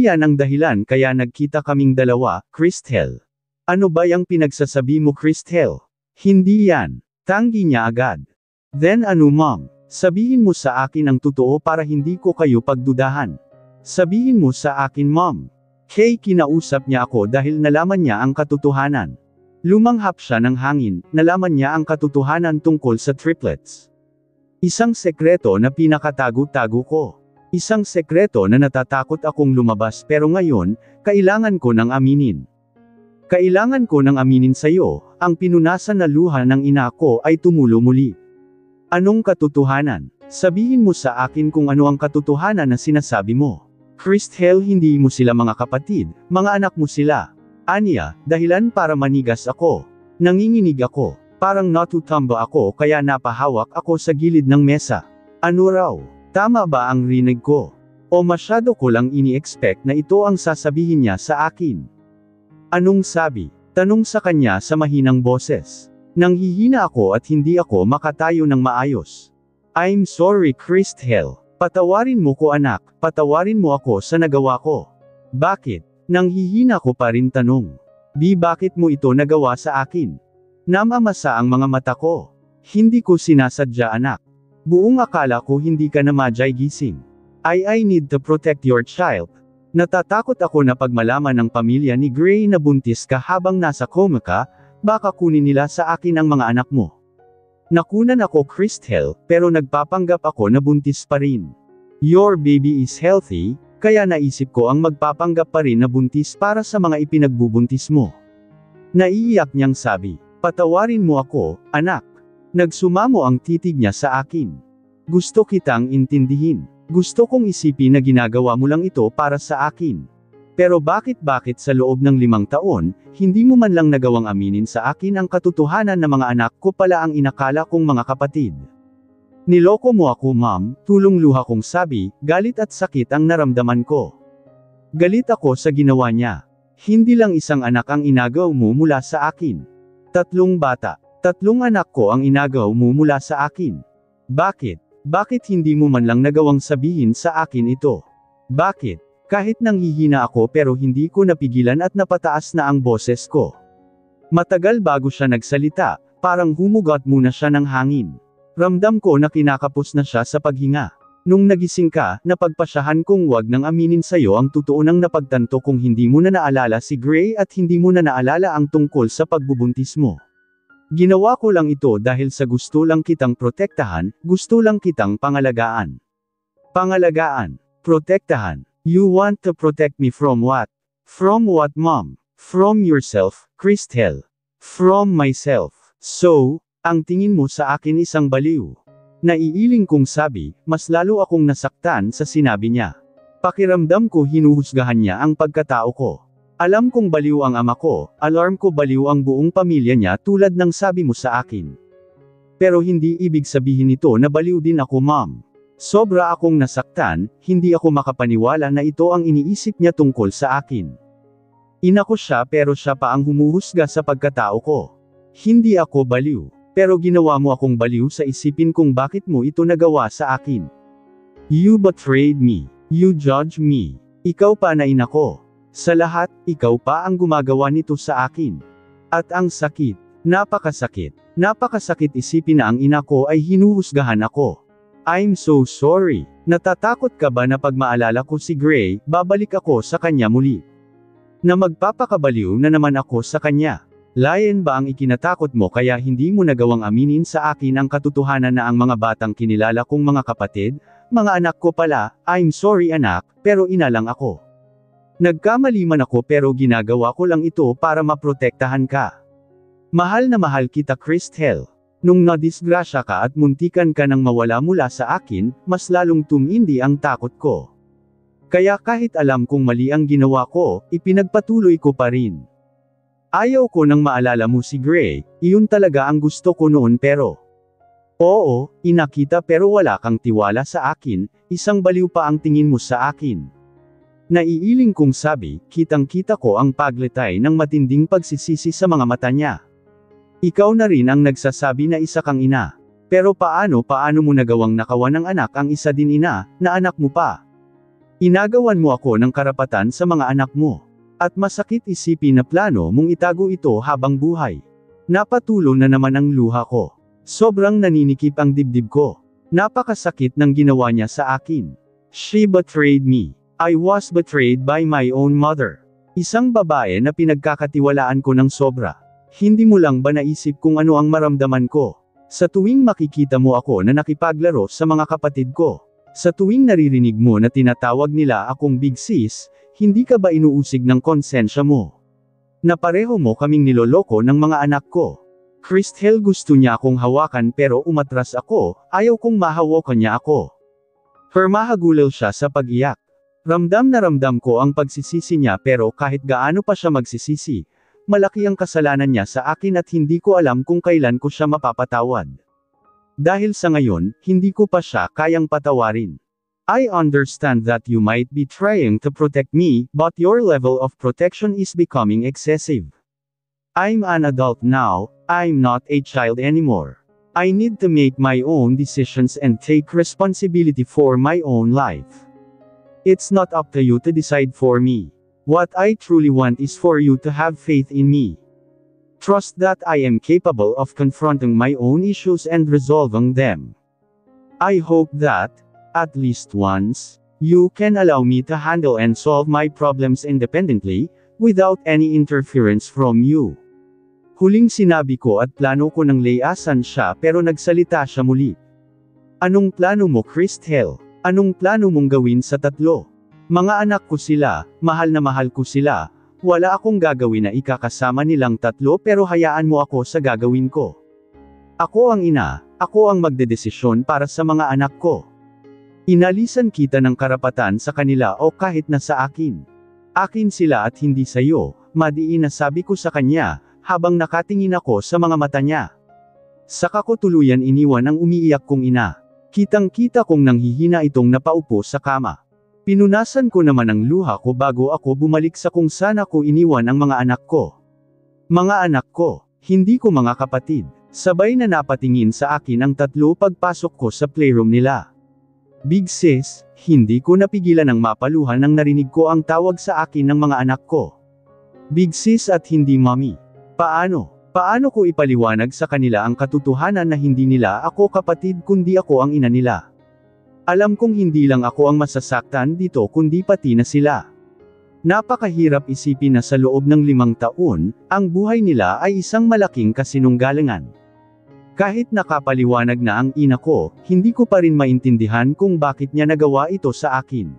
yan ang dahilan kaya nagkita kaming dalawa, Christel. Ano ba yung pinagsasabi mo Christel? Hindi yan. Tanggi niya agad. Then ano mom? Sabihin mo sa akin ang totoo para hindi ko kayo pagdudahan. Sabihin mo sa akin mom. Kay kinausap niya ako dahil nalaman niya ang katotohanan. Lumanghap siya ng hangin, nalaman niya ang katotohanan tungkol sa triplets. Isang sekreto na pinakatago-tago ko. Isang sekreto na natatakot akong lumabas pero ngayon, kailangan ko nang aminin. Kailangan ko nang aminin sa'yo, ang pinunasan na luha ng ina ko ay tumulo muli. Anong katotohanan? Sabihin mo sa akin kung ano ang katotohanan na sinasabi mo. Christel, hindi mo sila mga kapatid, mga anak mo sila. Anya, dahilan para manigas ako. Nanginginig ako. Parang natutamba ako kaya napahawak ako sa gilid ng mesa. Ano raw? Tama ba ang rinig ko? O masyado ko lang ini-expect na ito ang sasabihin niya sa akin? Anong sabi? Tanong sa kanya sa mahinang boses. Nanghihina ako at hindi ako makatayo ng maayos. I'm sorry Christel. Patawarin mo ko anak, patawarin mo ako sa nagawa ko. Bakit? Nanghihina ko pa rin tanong. Bakit mo ito nagawa sa akin? Namamasa ang mga mata ko. Hindi ko sinasadya anak. Buong akala ko hindi ka na madyay gising. I need to protect your child. Natatakot ako na pagmalaman ng pamilya ni Gray na buntis ka habang nasa coma ka, baka kunin nila sa akin ang mga anak mo. Nakunan ako Christel, pero nagpapanggap ako na buntis pa rin. Your baby is healthy, kaya naisip ko ang magpapanggap pa rin na buntis para sa mga ipinagbubuntis mo. Naiiyak niyang sabi, patawarin mo ako, anak. Nagsumamo ang titig niya sa akin. Gusto kitang intindihin. Gusto kong isipin na ginagawa mo lang ito para sa akin. Pero bakit sa loob ng 5 taon, hindi mo man lang nagawang aminin sa akin ang katotohanan na mga anak ko pala ang inakala kong mga kapatid? Niloko mo ako ma'am, tulong luha kong sabi, galit at sakit ang naramdaman ko. Galit ako sa ginawa niya. Hindi lang isang anak ang inagaw mo mula sa akin. 3 bata. 3 anak ko ang inagaw mo mula sa akin. Bakit hindi mo man lang nagawang sabihin sa akin ito? Bakit? Kahit nanghihina ako pero hindi ko napigilan at napataas na ang boses ko. Matagal bago siya nagsalita, parang humugot muna siya ng hangin. Ramdam ko na kinakapos na siya sa paghinga. Nung nagising ka, napagpasyahan kong wag nang aminin sa'yo ang totoo ng napagtanto kung hindi mo na naalala si Gray at hindi mo na naalala ang tungkol sa pagbubuntis mo. Ginawa ko lang ito dahil sa gusto lang kitang protektahan, gusto lang kitang pangalagaan. Pangalagaan. Protektahan. You want to protect me from what? From what mom? From yourself, Christel. From myself. So, ang tingin mo sa akin isang baliw. Naiiling kong sabi, mas lalo akong nasaktan sa sinabi niya. Pakiramdam ko hinuhusgahan niya ang pagkatao ko. Alam kong baliw ang ama ko, alarm ko baliw ang buong pamilya niya tulad ng sabi mo sa akin. Pero hindi ibig sabihin nito na baliw din ako mom. Sobra akong nasaktan, hindi ako makapaniwala na ito ang iniisip niya tungkol sa akin. Ina ko siya pero siya pa ang humuhusga sa pagkatao ko. Hindi ako baliw, pero ginawa mo akong baliw sa isipin kung bakit mo ito nagawa sa akin. You betrayed me. You judged me. Ikaw pa na ina ko. Sa lahat, ikaw pa ang gumagawa nito sa akin. At ang sakit, napakasakit. Napakasakit isipin na ang ina ko ay hinuhusgahan ako. I'm so sorry. Natatakot ka ba na pag maalala ko si Gray, babalik ako sa kanya muli? Na magpapakabaliw na naman ako sa kanya. Layan ba ang ikinatakot mo kaya hindi mo nagawang aminin sa akin ang katotohanan na ang mga batang kinilala kong mga kapatid, mga anak ko pala, I'm sorry anak, pero ina lang ako. Nagkamali man ako pero ginagawa ko lang ito para maprotektahan ka. Mahal na mahal kita Christel. Nung nadisgrasya ka at muntikan ka nang mawala mula sa akin, mas lalong tumindi ang takot ko. Kaya kahit alam kong mali ang ginawa ko, ipinagpatuloy ko pa rin. Ayaw ko nang maalala mo si Gray, iyon talaga ang gusto ko noon pero. Oo, ina kita pero wala kang tiwala sa akin, isang baliw pa ang tingin mo sa akin. Naiiling kong sabi, kitang-kita ko ang paglitay ng matinding pagsisisi sa mga mata niya. Ikaw na rin ang nagsasabi na isa kang ina. Pero paano mo nagawang nakawan ng anak ang isa din ina, na anak mo pa? Inagawan mo ako ng karapatan sa mga anak mo. At masakit isipin na plano mong itago ito habang buhay. Napatulo na naman ang luha ko. Sobrang naninikip ang dibdib ko. Napakasakit ng ginawa niya sa akin. She betrayed me. I was betrayed by my own mother. Isang babae na pinagkakatiwalaan ko ng sobra. Hindi mo lang ba naisip kung ano ang maramdaman ko? Sa tuwing makikita mo ako na nakipaglaro sa mga kapatid ko. Sa tuwing naririnig mo na tinatawag nila akong big sis, hindi ka ba inuusig ng konsensya mo? Na pareho mo kaming niloloko ng mga anak ko. Christel gusto niya akong hawakan pero umatras ako, ayaw kong mahawakan niya ako. Mahagulil siya sa pag-iyak. Ramdam na ramdam ko ang pagsisisi niya pero kahit gaano pa siya magsisisi, malaki ang kasalanan niya sa akin at hindi ko alam kung kailan ko siya mapapatawad. Dahil sa ngayon, hindi ko pa siya kayang patawarin. I understand that you might be trying to protect me, but your level of protection is becoming excessive. I'm an adult now, I'm not a child anymore. I need to make my own decisions and take responsibility for my own life. It's not up to you to decide for me. What I truly want is for you to have faith in me. Trust that I am capable of confronting my own issues and resolving them. I hope that, at least once, you can allow me to handle and solve my problems independently, without any interference from you. Huling sinabi ko at plano ko ng layasan siya pero nagsalita siya muli. Anong plano mo, Christel? Anong plano mong gawin sa tatlo? Mga anak ko sila, mahal na mahal ko sila, wala akong gagawin na ikakasama nilang tatlo pero hayaan mo ako sa gagawin ko. Ako ang ina, ako ang magdedesisyon para sa mga anak ko. Inalisan kita ng karapatan sa kanila o kahit na sa akin. Akin sila at hindi sayo, madiin na sabi ko sa kanya, habang nakatingin ako sa mga mata niya. Saka ko tuluyan iniwan ang umiiyak kong ina. Kitang-kita kong nanghihina itong napaupo sa kama. Pinunasan ko naman ang luha ko bago ako bumalik sa kung saan ako iniwan ang mga anak ko. Mga anak ko, hindi ko mga kapatid. Sabay na napatingin sa akin ang tatlo pagpasok ko sa playroom nila. Big sis, hindi ko napigilan ang mapaluhan nang narinig ko ang tawag sa akin ng mga anak ko. Big sis at hindi mommy. Paano ko ipaliwanag sa kanila ang katotohanan na hindi nila ako kapatid kundi ako ang ina nila? Alam kong hindi lang ako ang masasaktan dito kundi pati na sila. Napakahirap isipin na sa loob ng 5 taon, ang buhay nila ay isang malaking kasinunggalingan. Kahit nakapaliwanag na ang ina ko, hindi ko pa rin maintindihan kung bakit niya nagawa ito sa akin.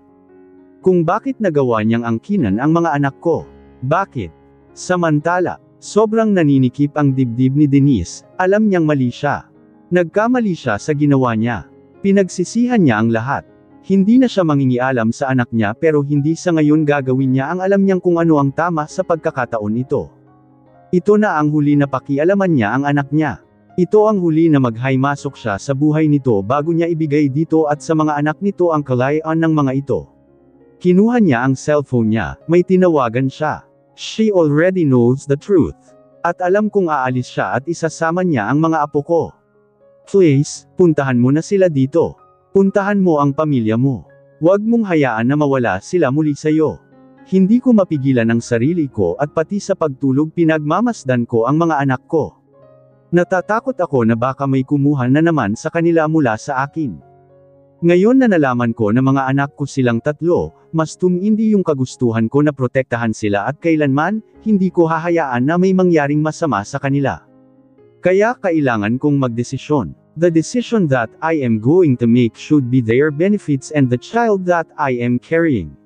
Kung bakit nagawa niyang angkinan ang mga anak ko. Bakit? Samantala, sobrang naninikip ang dibdib ni Denise, alam niyang mali siya. Nagkamali siya sa ginawa niya. Pinagsisihan niya ang lahat. Hindi na siya mangingialam sa anak niya pero hindi sa ngayon gagawin niya ang alam niyang kung ano ang tama sa pagkakataon ito. Ito na ang huli na pakialaman niya ang anak niya. Ito ang huli na maghimasok siya sa buhay nito bago niya ibigay dito at sa mga anak nito ang kalayaan ng mga ito. Kinuha niya ang cellphone niya, may tinawagan siya. She already knows the truth. At alam kong aalis siya at isasama niya ang mga apo ko. Please, puntahan mo na sila dito. Puntahan mo ang pamilya mo. Huwag mong hayaan na mawala sila muli sa'yo. Hindi ko mapigilan ang sarili ko at pati sa pagtulog pinagmamasdan ko ang mga anak ko. Natatakot ako na baka may kumuha na naman sa kanila mula sa akin. Ngayon na nalaman ko na mga anak ko silang tatlo, mas tumindi yung kagustuhan ko na protektahan sila at kailanman, hindi ko hahayaan na may mangyaring masama sa kanila. Kaya kailangan kong magdesisyon. The decision that I am going to make should be their benefits and the child that I am carrying.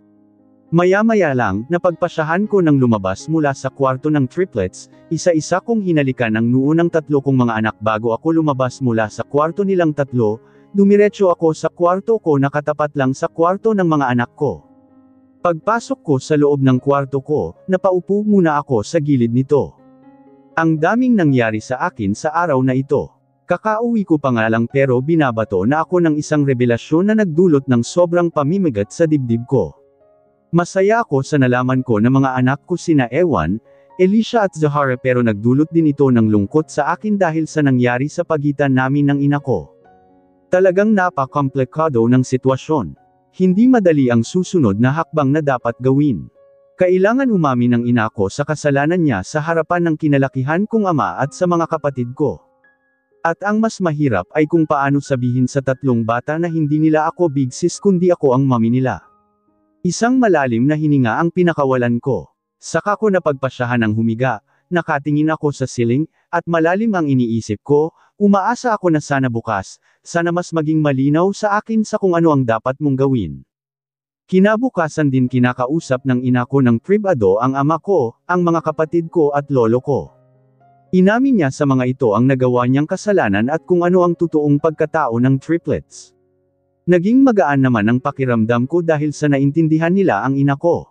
Maya-maya lang, napagpasyahan ko nang lumabas mula sa kwarto ng triplets, isa-isa kong hinalikan ang noo ng tatlo kong mga anak bago ako lumabas mula sa kwarto nilang tatlo, dumiretso ako sa kwarto ko na katapat lang sa kwarto ng mga anak ko. Pagpasok ko sa loob ng kwarto ko, napaupo muna ako sa gilid nito. Ang daming nangyari sa akin sa araw na ito. Kakauwi ko pa nga lang pero binabato na ako ng isang revelasyon na nagdulot ng sobrang pamimigat sa dibdib ko. Masaya ako sa nalaman ko na mga anak ko sina Ewan, Elisha at Zahara pero nagdulot din ito ng lungkot sa akin dahil sa nangyari sa pagitan namin ng ina ko. Talagang napakakomplikado ng sitwasyon. Hindi madali ang susunod na hakbang na dapat gawin. Kailangan umamin ng ina ko sa kasalanan niya sa harapan ng kinalakihan kong ama at sa mga kapatid ko. At ang mas mahirap ay kung paano sabihin sa tatlong bata na hindi nila ako big sis kundi ako ang mami nila. Isang malalim na hininga ang pinakawalan ko. Saka ko napagpasyahan ng humiga, nakatingin ako sa ceiling, at malalim ang iniisip ko, umaasa ako na sana bukas, sana mas maging malinaw sa akin sa kung ano ang dapat mong gawin. Kinabukasan din kinakausap ng ina ko ng pribado ang ama ko, ang mga kapatid ko at lolo ko. Inamin niya sa mga ito ang nagawa niyang kasalanan at kung ano ang totoong pagkatao ng triplets. Naging magaan naman ang pakiramdam ko dahil sa naintindihan nila ang ina ko.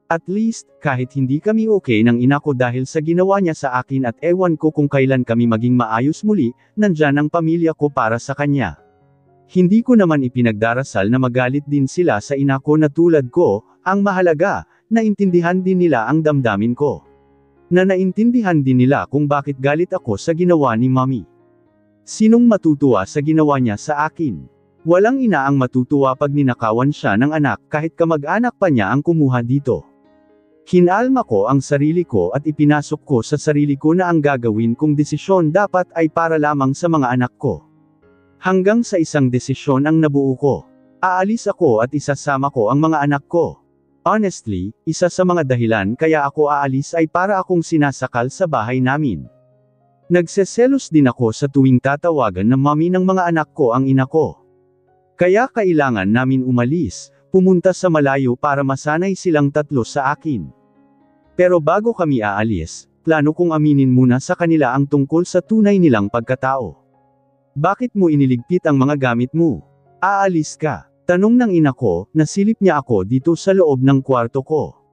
At least, kahit hindi kami okay ng ina ko dahil sa ginawa niya sa akin at ewan ko kung kailan kami maging maayos muli, nandyan ang pamilya ko para sa kanya. Hindi ko naman ipinagdarasal na magalit din sila sa ina ko na tulad ko, ang mahalaga, naintindihan din nila ang damdamin ko. Na naintindihan din nila kung bakit galit ako sa ginawa ni mommy. Sinong matutuwa sa ginawa niya sa akin? Walang ina ang matutuwa pag ninakawan siya ng anak kahit kamag-anak pa niya ang kumuha dito. Kinalma ko ang sarili ko at ipinasok ko sa sarili ko na ang gagawin kong desisyon dapat ay para lamang sa mga anak ko. Hanggang sa isang desisyon ang nabuo ko. Aalis ako at isasama ko ang mga anak ko. Honestly, isa sa mga dahilan kaya ako aalis ay para akong sinasakal sa bahay namin. Nagseselos din ako sa tuwing tatawagan ng mami ng mga anak ko ang ina ko. Kaya kailangan namin umalis, pumunta sa malayo para masanay silang tatlo sa akin. Pero bago kami aalis, plano kong aminin muna sa kanila ang tungkol sa tunay nilang pagkatao. Bakit mo iniligpit ang mga gamit mo? Aalis ka? Tanong ng ina ko, nasilip niya ako dito sa loob ng kwarto ko.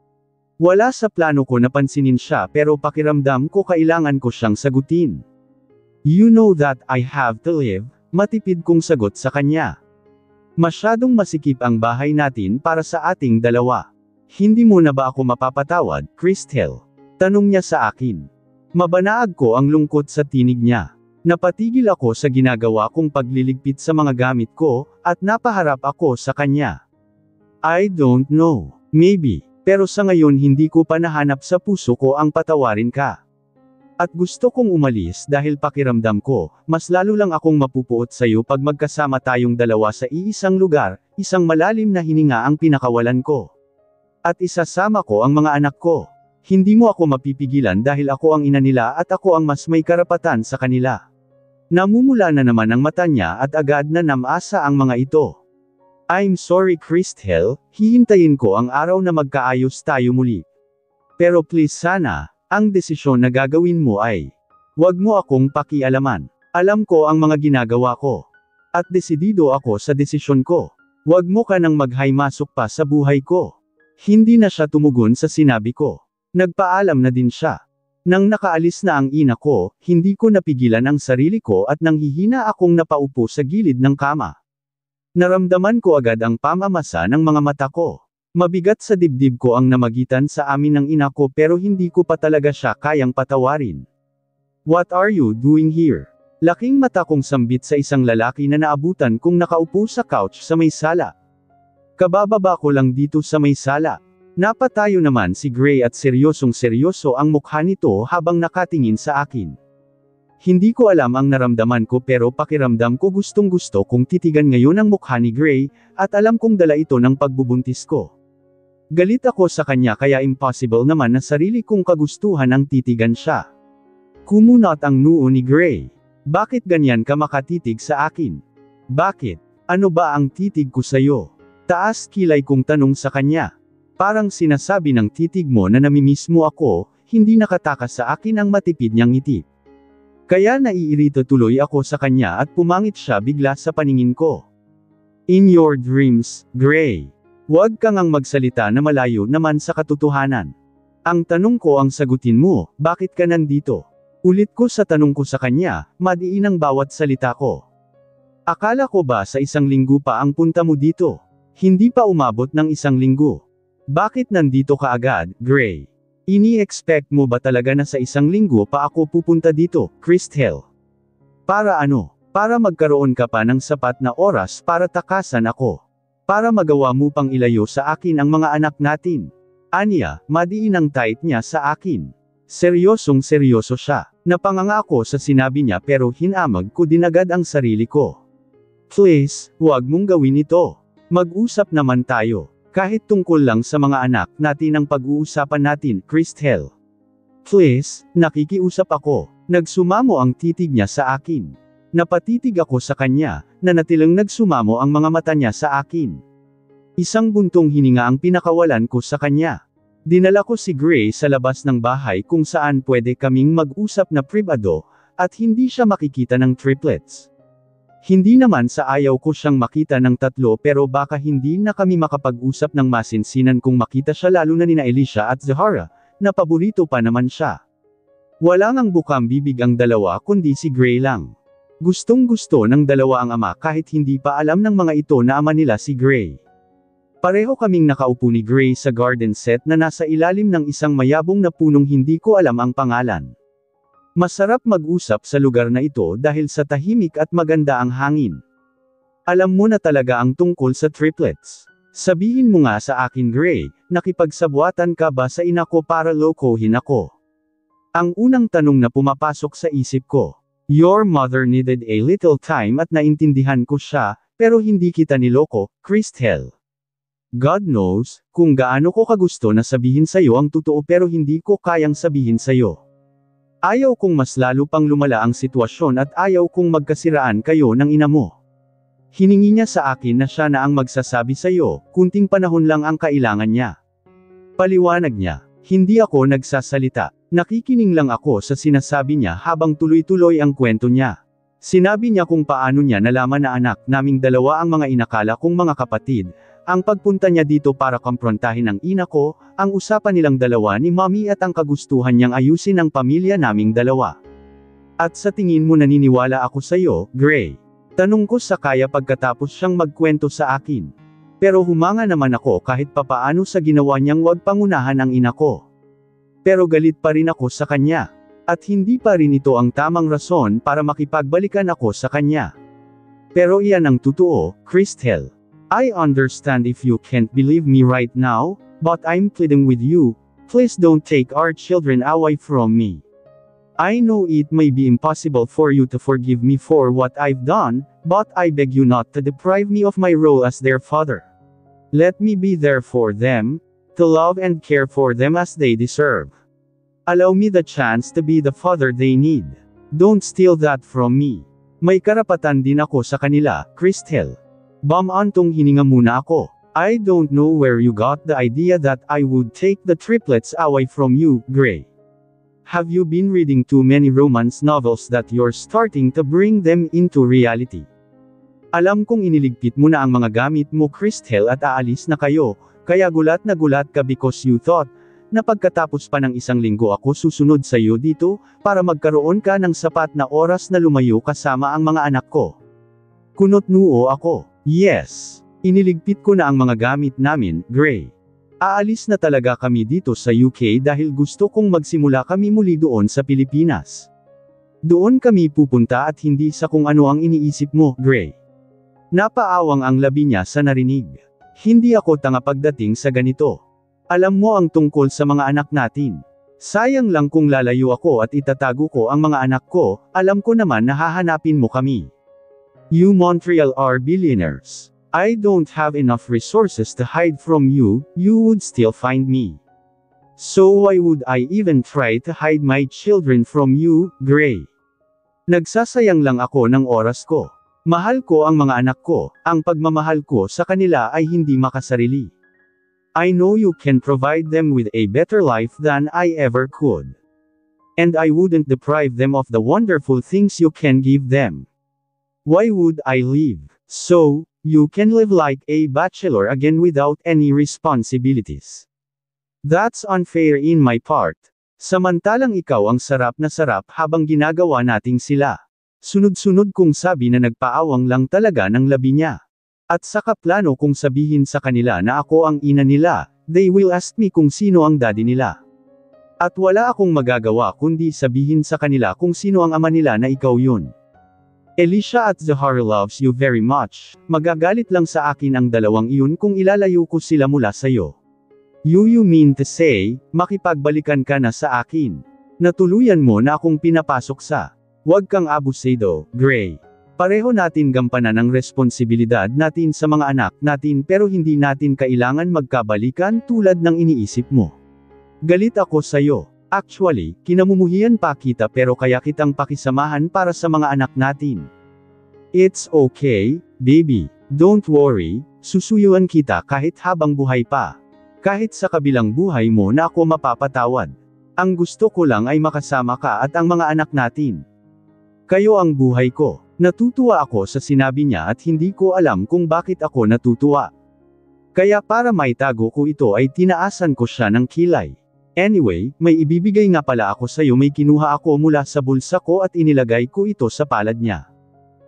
Wala sa plano ko na pansinin siya pero pakiramdam ko kailangan ko siyang sagutin. You know that I have to live, matipid kong sagot sa kanya. Masyadong masikip ang bahay natin para sa ating dalawa. Hindi mo na ba ako mapapatawad, Christel? Tanong niya sa akin. Mabanaag ko ang lungkot sa tinig niya. Napatigil ako sa ginagawa kong pagliligpit sa mga gamit ko, at napaharap ako sa kanya. I don't know. Maybe. Pero sa ngayon hindi ko pa nahanap sa puso ko ang patawarin ka. At gusto kong umalis dahil pakiramdam ko, mas lalo lang akong mapupuot sa'yo pag magkasama tayong dalawa sa iisang lugar, isang malalim na hininga ang pinakawalan ko. At isasama ko ang mga anak ko. Hindi mo ako mapipigilan dahil ako ang ina nila at ako ang mas may karapatan sa kanila. Namumula na naman ang mata niya at agad na namasa ang mga ito. I'm sorry Christel, hihintayin ko ang araw na magkaayos tayo muli. Pero please sana, ang desisyon na gagawin mo ay, wag mo akong pakialaman. Alam ko ang mga ginagawa ko. At desidido ako sa desisyon ko. Wag mo ka nang maghaymasok pa sa buhay ko. Hindi na siya tumugon sa sinabi ko. Nagpaalam na din siya. Nang nakaalis na ang ina ko, hindi ko napigilan ang sarili ko at nanghihina akong napaupo sa gilid ng kama. Naramdaman ko agad ang pamamasa ng mga mata ko. Mabigat sa dibdib ko ang namagitan sa amin ng ina ko pero hindi ko pa talaga siya kayang patawarin. What are you doing here? Laking mata kong sambit sa isang lalaki na naabutan kong nakaupo sa couch sa may sala. Kabababa ko lang dito sa may sala. Napatayo naman si Gray at seryosong-seryoso ang mukha nito habang nakatingin sa akin. Hindi ko alam ang naramdaman ko pero pakiramdam ko gustong-gusto kong titigan ngayon ang mukha ni Gray, at alam kong dala ito ng pagbubuntis ko. Galit ako sa kanya kaya impossible naman na sarili kong kagustuhan ang titigan siya. Kumunot ang noo ni Gray. Bakit ganyan ka makatitig sa akin? Bakit? Ano ba ang titig ko sa'yo? Taas kilay kong tanong sa kanya. Parang sinasabi ng titig mo na namimiss mo ako, hindi nakatakas sa akin ang matipid niyang ngiti. Kaya naiirito tuloy ako sa kanya at pumangit siya bigla sa paningin ko. In your dreams, Gray. Huwag kang ang magsalita na malayo naman sa katotohanan. Ang tanong ko ang sagutin mo, bakit ka nandito? Ulit ko sa tanong ko sa kanya, madiin ang bawat salita ko. Akala ko ba sa isang linggo pa ang punta mo dito? Hindi pa umabot ng isang linggo. Bakit nandito ka agad, Gray? Ini-expect mo ba talaga na sa isang linggo pa ako pupunta dito, Christel? Para ano? Para magkaroon ka pa ng sapat na oras para takasan ako. Para magawa mo pang ilayo sa akin ang mga anak natin. Anya, madiin ang tight niya sa akin. Seryosong-seryoso siya. Napanganga ako sa sinabi niya pero hinamag ko din agad ang sarili ko. Please, huwag mong gawin ito. Mag-usap naman tayo. Kahit tungkol lang sa mga anak natin ang pag-uusapan natin, Christel. Please, nakikiusap ako. Nagsumamo ang titig niya sa akin. Napatitig ako sa kanya, na natilang nagsumamo ang mga mata niya sa akin. Isang buntong hininga ang pinakawalan ko sa kanya. Dinala ko si Gray sa labas ng bahay kung saan pwede kaming mag-usap na pribado, at hindi siya makikita ng triplets. Hindi naman sa ayaw ko siyang makita ng tatlo pero baka hindi na kami makapag-usap ng masinsinan kung makita siya lalo na nina Alicia at Zahara, na paborito pa naman siya. Wala ngang bukang bibig ang dalawa kundi si Gray lang. Gustong-gusto ng dalawa ang ama kahit hindi pa alam ng mga ito na ama nila si Gray. Pareho kaming nakaupo ni Gray sa garden set na nasa ilalim ng isang mayabong na punong hindi ko alam ang pangalan. Masarap mag-usap sa lugar na ito dahil sa tahimik at maganda ang hangin. Alam mo na talaga ang tungkol sa triplets. Sabihin mo nga sa akin Gray, nakipagsabwatan ka ba sa ina ko para lokohin ako? Ang unang tanong na pumapasok sa isip ko. Your mother needed a little time at naintindihan ko siya, pero hindi kita niloko, Christel. God knows, kung gaano ko kagusto na sabihin sa'yo ang totoo pero hindi ko kayang sabihin sa'yo. Ayaw kong mas lalo pang lumala ang sitwasyon at ayaw kong magkasiraan kayo ng ina mo. Hiningi niya sa akin na siya na ang magsasabi sa'yo, kunting panahon lang ang kailangan niya. Paliwanag niya, hindi ako nagsasalita, nakikinig lang ako sa sinasabi niya habang tuloy-tuloy ang kwento niya. Sinabi niya kung paano niya nalaman na anak naming dalawa ang mga inakala kong mga kapatid, ang pagpunta niya dito para komprontahin ang ina ko, ang usapan nilang dalawa ni Mommy at ang kagustuhan niyang ayusin ang pamilya naming dalawa. At sa tingin mo naniniwala ako sa'yo, Gray? Tanong ko sa kaya pagkatapos siyang magkwento sa akin. Pero humanga naman ako kahit papaano sa ginawa niyang wag pangunahan ang ina ko. Pero galit pa rin ako sa kanya. At hindi pa rin ito ang tamang rason para makipagbalikan ako sa kanya. Pero iyan ang totoo, Christel. I understand if you can't believe me right now, but I'm pleading with you, please don't take our children away from me. I know it may be impossible for you to forgive me for what I've done, but I beg you not to deprive me of my role as their father. Let me be there for them, to love and care for them as they deserve. Allow me the chance to be the father they need. Don't steal that from me. May karapatan din ako sa kanila, Christel. Bamantong hininga muna ako. I don't know where you got the idea that I would take the triplets away from you, Gray. Have you been reading too many romance novels that you're starting to bring them into reality? Alam kong iniligpit mo na ang mga gamit mo Christel at aalis na kayo, kaya gulat na gulat ka because you thought, na pagkatapos pa ng isang linggo ako susunod sa iyo dito, para magkaroon ka ng sapat na oras na lumayo kasama ang mga anak ko. Kunot-noo ako. Yes. Iniligpit ko na ang mga gamit namin, Gray. Aalis na talaga kami dito sa UK dahil gusto kong magsimula kami muli doon sa Pilipinas. Doon kami pupunta at hindi sa kung ano ang iniisip mo, Gray. Napaawang ang labi niya sa narinig. Hindi ako tanga pagdating sa ganito. Alam mo ang tungkol sa mga anak natin. Sayang lang kung lalayo ako at itatago ko ang mga anak ko, alam ko naman na hahanapin mo kami. You Montreal are billionaires. I don't have enough resources to hide from you, you would still find me. So why would I even try to hide my children from you, Gray? Nagsasayang lang ako ng oras ko. Mahal ko ang mga anak ko, ang pagmamahal ko sa kanila ay hindi makasarili. I know you can provide them with a better life than I ever could. And I wouldn't deprive them of the wonderful things you can give them. Why would I leave? So, you can live like a bachelor again without any responsibilities. That's unfair in my part. Samantalang ikaw ang sarap na sarap habang ginagawa nating sila. Sunod-sunod kong sabi na nagpaawang lang talaga ng labi niya. At saka plano kong sabihin sa kanila na ako ang ina nila, they will ask me kung sino ang daddy nila. At wala akong magagawa kundi sabihin sa kanila kung sino ang ama nila na ikaw yun. Elisha at Zahar loves you very much, magagalit lang sa akin ang dalawang iyon kung ilalayo ko sila mula sa'yo. You mean to say, makipagbalikan ka na sa akin. Natuluyan mo na akong pinapasok sa. Huwag kang abusado, Gray. Pareho natin gampanan ang responsibilidad natin sa mga anak natin pero hindi natin kailangan magkabalikan tulad ng iniisip mo. Galit ako sa'yo. Actually, kinamumuhian pa kita pero kaya kitang pakisamahan para sa mga anak natin. It's okay, baby. Don't worry, susuyuan kita kahit habang buhay pa. Kahit sa kabilang buhay mo na ako mapapatawad. Ang gusto ko lang ay makasama ka at ang mga anak natin. Kayo ang buhay ko. Natutuwa ako sa sinabi niya at hindi ko alam kung bakit ako natutuwa. Kaya para maitago ko ito ay tinaasan ko siya ng kilay. Anyway, may ibibigay nga pala ako sa'yo, may kinuha ako mula sa bulsa ko at inilagay ko ito sa palad niya.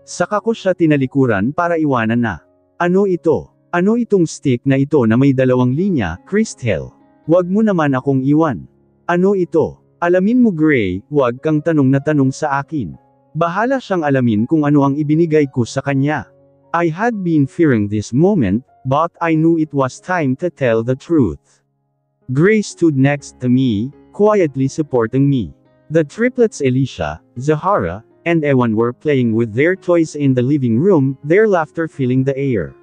Saka ko siya tinalikuran para iwanan na. Ano ito? Ano itong stick na ito na may 2 linya, Christel? Huwag mo naman akong iwan. Ano ito? Alamin mo Gray, huwag kang tanong na tanong sa akin. Bahala siyang alamin kung ano ang ibinigay ko sa kanya. I had been fearing this moment, but I knew it was time to tell the truth. Gray stood next to me, quietly supporting me. The triplets Elisha, Zahara, and Ewan were playing with their toys in the living room, their laughter filling the air.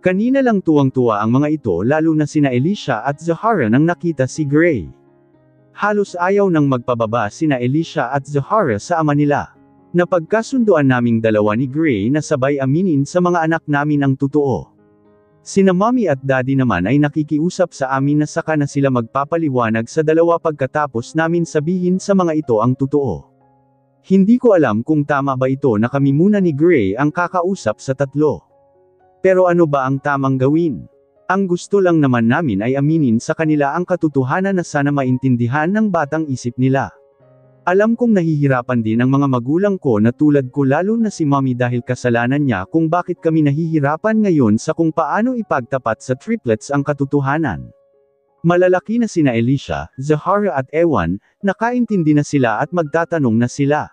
Kanina lang tuwang-tuwa ang mga ito lalo na sina Elisha at Zahara nang nakita si Gray. Halos ayaw nang magpababa sina Elisha at Zahara sa ama nila. Napagkasunduan naming dalawa ni Gray na sabay aminin sa mga anak namin ang totoo. Sina Mommy at Daddy naman ay nakikiusap sa amin na saka na sila magpapaliwanag sa dalawa pagkatapos namin sabihin sa mga ito ang totoo. Hindi ko alam kung tama ba ito na kami muna ni Gray ang kakausap sa tatlo. Pero ano ba ang tamang gawin? Ang gusto lang naman namin ay aminin sa kanila ang katotohanan na sana maintindihan ng batang isip nila. Alam kong nahihirapan din ang mga magulang ko na tulad ko lalo na si Mommy dahil kasalanan niya kung bakit kami nahihirapan ngayon sa kung paano ipagtapat sa triplets ang katotohanan. Malalaki na sina Elisha, Zahara at Ewan, nakaintindi na sila at magtatanong na sila.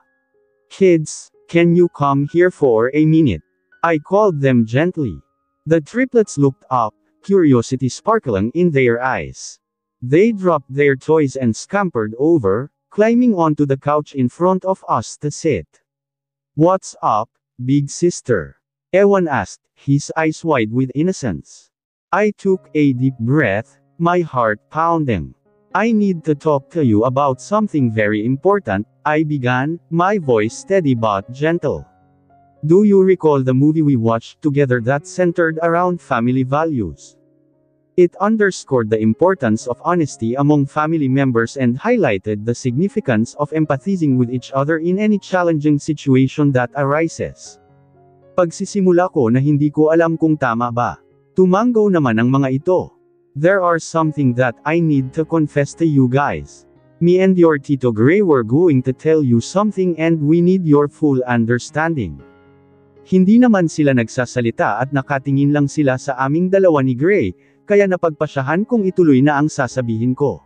Kids, can you come here for a minute? I called them gently. The triplets looked up, curiosity sparkling in their eyes. They dropped their toys and scampered over, climbing onto the couch in front of us to sit. What's up, big sister? Ewan asked, his eyes wide with innocence. I took a deep breath, my heart pounding. I need to talk to you about something very important, I began, my voice steady but gentle. Do you recall the movie we watched together that centered around family values? It underscored the importance of honesty among family members and highlighted the significance of empathizing with each other in any challenging situation that arises. Pagsisimula ko na hindi ko alam kung tama ba. Tumanggo naman ang mga ito. There are something that I need to confess to you guys. Me and your Tito Gray were going to tell you something and we need your full understanding. Hindi naman sila nagsasalita at nakatingin lang sila sa aming dalawa ni Gray, kaya napagpasyahan kong ituloy na ang sasabihin ko.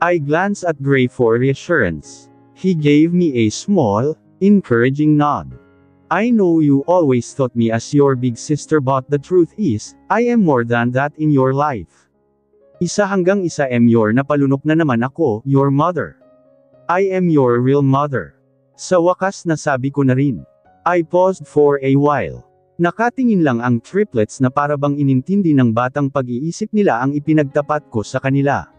I glanced at Gray for reassurance. He gave me a small, encouraging nod. I know you always thought me as your big sister but the truth is, I am more than that in your life. Isa hanggang isa your napalunok na naman ako, your mother. I am your real mother. Sa wakas nasabi ko na rin. I paused for a while. Nakatingin lang ang triplets na parabang inintindi ng batang pag-iisip nila ang ipinagtapat ko sa kanila.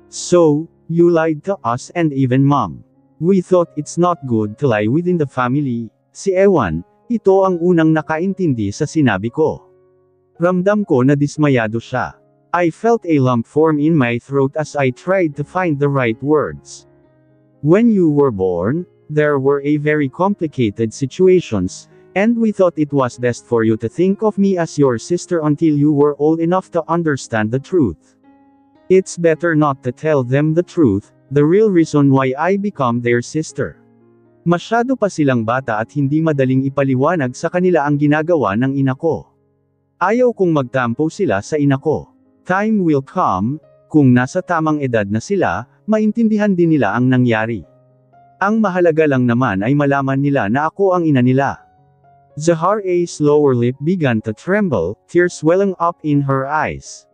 So, you lied to us and even Mom. We thought it's not good to lie within the family. Si Ewan, ito ang unang nakaintindi sa sinabi ko. Ramdam ko na dismayado siya. I felt a lump form in my throat as I tried to find the right words. When you were born, there were a very complicated situations. And we thought it was best for you to think of me as your sister until you were old enough to understand the truth. It's better not to tell them the truth, the real reason why I become their sister. Masyado pa silang bata at hindi madaling ipaliwanag sa kanila ang ginagawa ng ina ko. Ayaw kong magtampo sila sa ina ko. Time will come, kung nasa tamang edad na sila, maintindihan din nila ang nangyari. Ang mahalaga lang naman ay malaman nila na ako ang ina nila. Zahara's lower lip began to tremble, tears welling up in her eyes.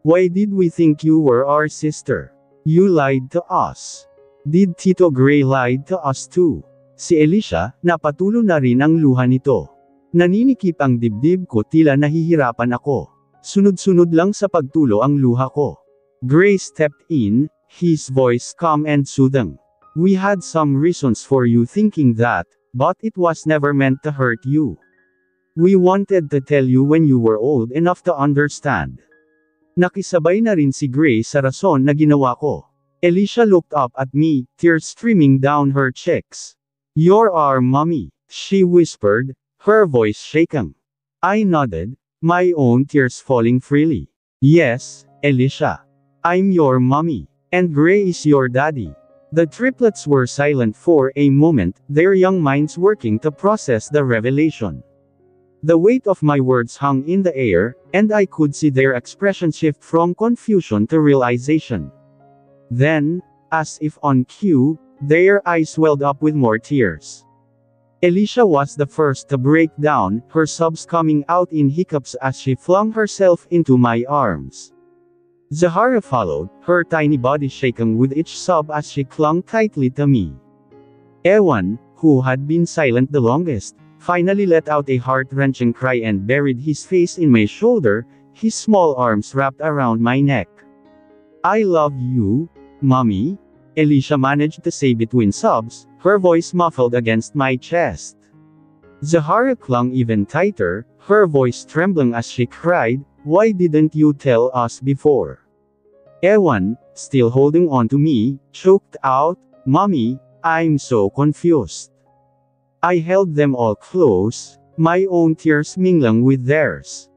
Why did we think you were our sister? You lied to us. Did Tito Gray lie to us too? Si Elisha, napatulo na rin ang luha nito. Naninikip ang dibdib ko tila nahihirapan ako. Sunod-sunod lang sa pagtulo ang luha ko. Gray stepped in, his voice calm and soothing. We had some reasons for you thinking that, but it was never meant to hurt you. We wanted to tell you when you were old enough to understand. Nakisabay na rin si Gray sa rason na ginawa ko. Elisha looked up at me, tears streaming down her cheeks. You're our mommy, she whispered, her voice shaking. I nodded, my own tears falling freely. Yes, Elisha. I'm your mommy. And Gray is your daddy. The triplets were silent for a moment, their young minds working to process the revelation. The weight of my words hung in the air, and I could see their expression shift from confusion to realization. Then, As if on cue, their eyes welled up with more tears. Alicia was the first to break down, her sobs coming out in hiccups as she flung herself into my arms. Zahara followed, her tiny body shaking with each sob as she clung tightly to me. Ewan, who had been silent the longest, finally let out a heart-wrenching cry and buried his face in my shoulder, his small arms wrapped around my neck. "I love you, Mommy," Alicia managed to say between sobs, her voice muffled against my chest. Zahara clung even tighter, her voice trembling as she cried, "Why didn't you tell us before?" Ewan, still holding on to me, choked out, "Mommy, I'm so confused." I held them all close, my own tears mingling with theirs.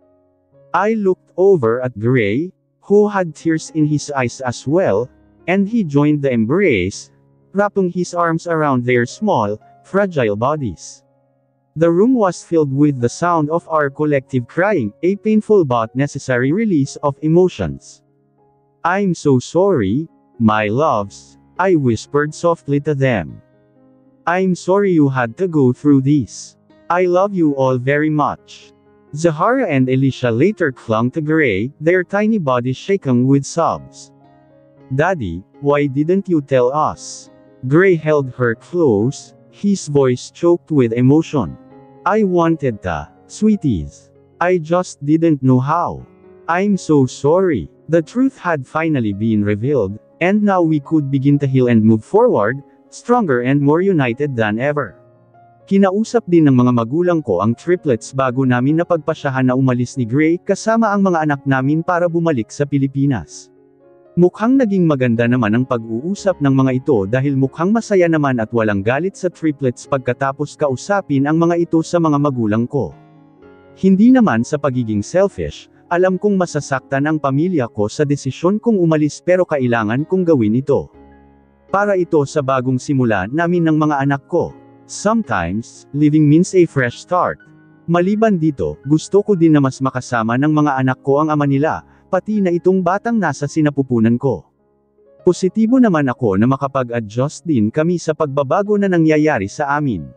I looked over at Gray, who had tears in his eyes as well, and he joined the embrace, wrapping his arms around their small, fragile bodies. The room was filled with the sound of our collective crying, a painful but necessary release of emotions. "I'm so sorry, my loves," I whispered softly to them. "I'm sorry you had to go through this. I love you all very much." Zahara and Alicia later clung to Gray, their tiny bodies shaking with sobs. "Daddy, why didn't you tell us?" Gray held her close, his voice choked with emotion. "I wanted to, sweeties. I just didn't know how. I'm so sorry." The truth had finally been revealed, and now we could begin to heal and move forward, stronger and more united than ever. Kinausap din ng mga magulang ko ang triplets bago namin napagpasyahan na umalis ni Gray kasama ang mga anak namin para bumalik sa Pilipinas. Mukhang naging maganda naman ang pag-uusap ng mga ito dahil mukhang masaya naman at walang galit sa triplets pagkatapos kausapin ang mga ito sa mga magulang ko. Hindi naman sa pagiging selfish, alam kong masasaktan ang pamilya ko sa desisyon kong umalis pero kailangan kong gawin ito. Para ito sa bagong simula namin ng mga anak ko. Sometimes, living means a fresh start. Maliban dito, gusto ko din na mas makasama ng mga anak ko ang ama nila, pati na itong batang nasa sinapupunan ko. Positibo naman ako na makapag-adjust din kami sa pagbabago na nangyayari sa amin.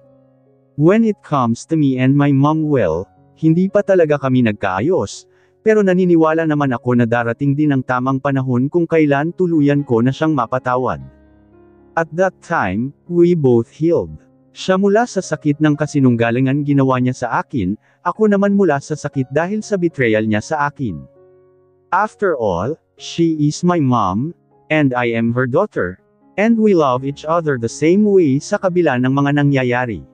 When it comes to me and my mom, well, hindi pa talaga kami nagkaayos, pero naniniwala naman ako na darating din ang tamang panahon kung kailan tuluyan ko na siyang mapatawad. At that time, we both healed. Siya mula sa sakit ng kasinunggalingan ginawa niya sa akin, ako naman mula sa sakit dahil sa betrayal niya sa akin. After all, she is my mom, and I am her daughter, and we love each other the same way sa kabila ng mga nangyayari.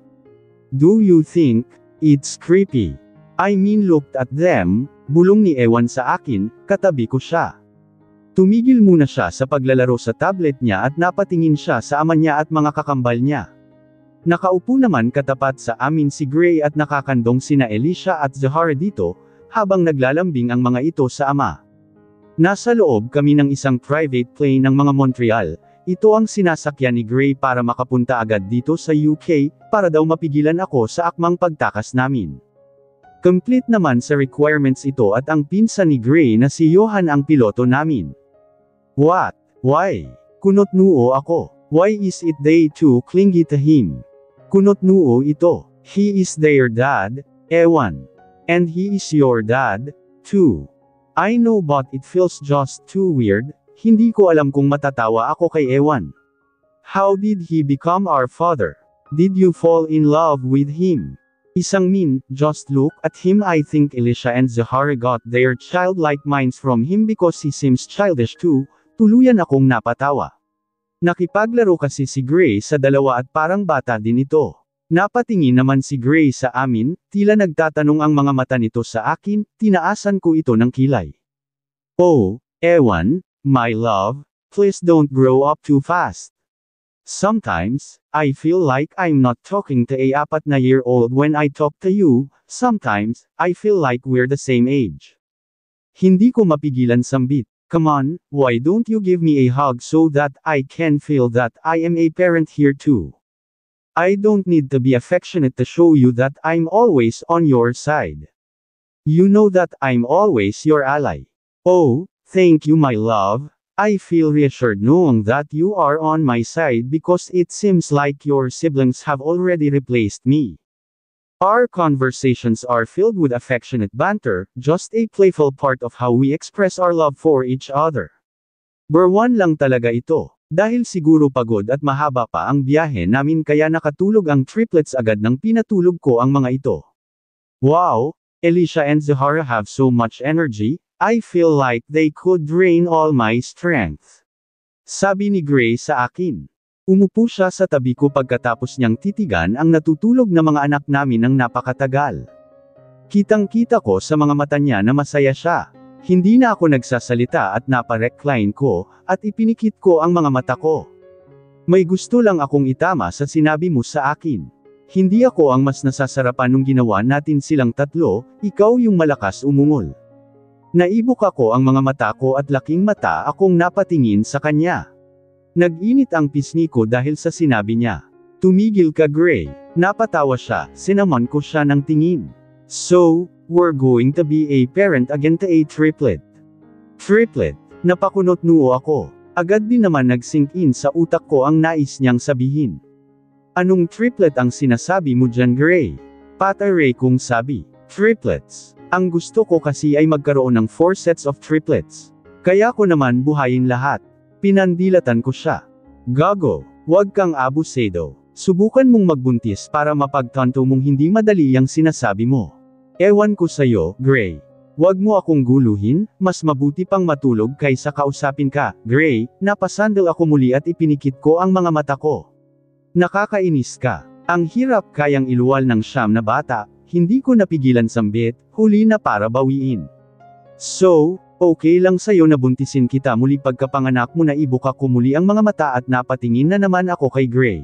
Do you think it's creepy? I mean, looked at them, bulong ni Ewan sa akin, katabi ko siya. Tumigil muna siya sa paglalaro sa tablet niya at napatingin siya sa ama niya at mga kakambal niya. Nakaupo naman katapat sa amin si Gray at nakakandong sina Alicia at Zahara dito, habang naglalambing ang mga ito sa ama. Nasa loob kami ng isang private plane ng mga Montreal, ito ang sinasakyan ni Gray para makapunta agad dito sa UK, para daw mapigilan ako sa akmang pagtakas namin. Complete naman sa requirements ito at ang pinsan ni Gray na si Johan ang piloto namin. What? Why? Kunot-noo ako. Why is it they too clingy to him? Kunot-noo ito. He is their dad, Ewan. And he is your dad, too. I know but it feels just too weird, hindi ko alam kung matatawa ako kay Ewan. How did he become our father? Did you fall in love with him? Isang mean, just look at him. I think Alicia and Zahara got their childlike minds from him because he seems childish too, tuluyan akong napatawa. Nakipaglaro kasi si Gray sa dalawa at parang bata din ito. Napatingin naman si Gray sa amin, tila nagtatanong ang mga mata nito sa akin, tinaasan ko ito ng kilay. Oh, Ewan, my love, please don't grow up too fast. Sometimes, I feel like I'm not talking to a 4-year-old when I talk to you, sometimes, I feel like we're the same age. Hindi ko mapigilan sambit. Come on, why don't you give me a hug so that I can feel that I am a parent here too? I don't need to be affectionate to show you that I'm always on your side. You know that I'm always your ally. Oh, thank you my love, I feel reassured knowing that you are on my side because it seems like your siblings have already replaced me. Our conversations are filled with affectionate banter, just a playful part of how we express our love for each other. Burwan lang talaga ito. Dahil siguro pagod at mahaba pa ang biyahe namin kaya nakatulog ang triplets agad nang pinatulog ko ang mga ito. Wow! Alicia and Zahara have so much energy, I feel like they could drain all my strength. Sabi ni Gray sa akin. Umupo siya sa tabi ko pagkatapos niyang titigan ang natutulog na mga anak namin ng napakatagal. Kitang-kita ko sa mga mata niya na masaya siya. Hindi na ako nagsasalita at napa-recline ko, at ipinikit ko ang mga mata ko. May gusto lang akong itama sa sinabi mo sa akin. Hindi ako ang mas nasasarapan nung ginawa natin silang tatlo, ikaw yung malakas umungol. Naibok ako ang mga mata ko at laking mata akong napatingin sa kanya. Nag-init ang pisngi ko dahil sa sinabi niya. Tumigil ka Gray. Napatawa siya, sinaman ko siya ng tingin. So, we're going to be a parent again to a triplet. Triplet. Napakunot noo ako. Agad din naman nag-sink in sa utak ko ang nais niyang sabihin. Anong triplet ang sinasabi mo dyan Gray? Pataray kong sabi. Triplets. Ang gusto ko kasi ay magkaroon ng 4 sets of triplets. Kaya ko naman buhayin lahat. Pinandilatan ko siya. Gago, wag kang abusado. Subukan mong magbuntis para mapagtanto mong hindi madali ang sinasabi mo. Ewan ko sa'yo, Gray. Wag mo akong guluhin, mas mabuti pang matulog kaysa kausapin ka, Gray. Napasandal ako muli at ipinikit ko ang mga mata ko. Nakakainis ka. Ang hirap kayang iluwal ng siyam na bata, hindi ko napigilan sambit, huli na para bawiin. So, okay lang sa'yo na buntisin kita muli pagkapanganak mo na ibuka ko muli ang mga mata at napatingin na naman ako kay Gray.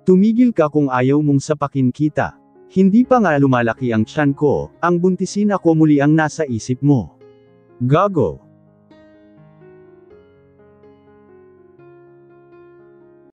Tumigil ka kung ayaw mong sapakin kita. Hindi pa nga lumalaki ang tiyan ko, ang buntisin ako muli ang nasa isip mo. Gago.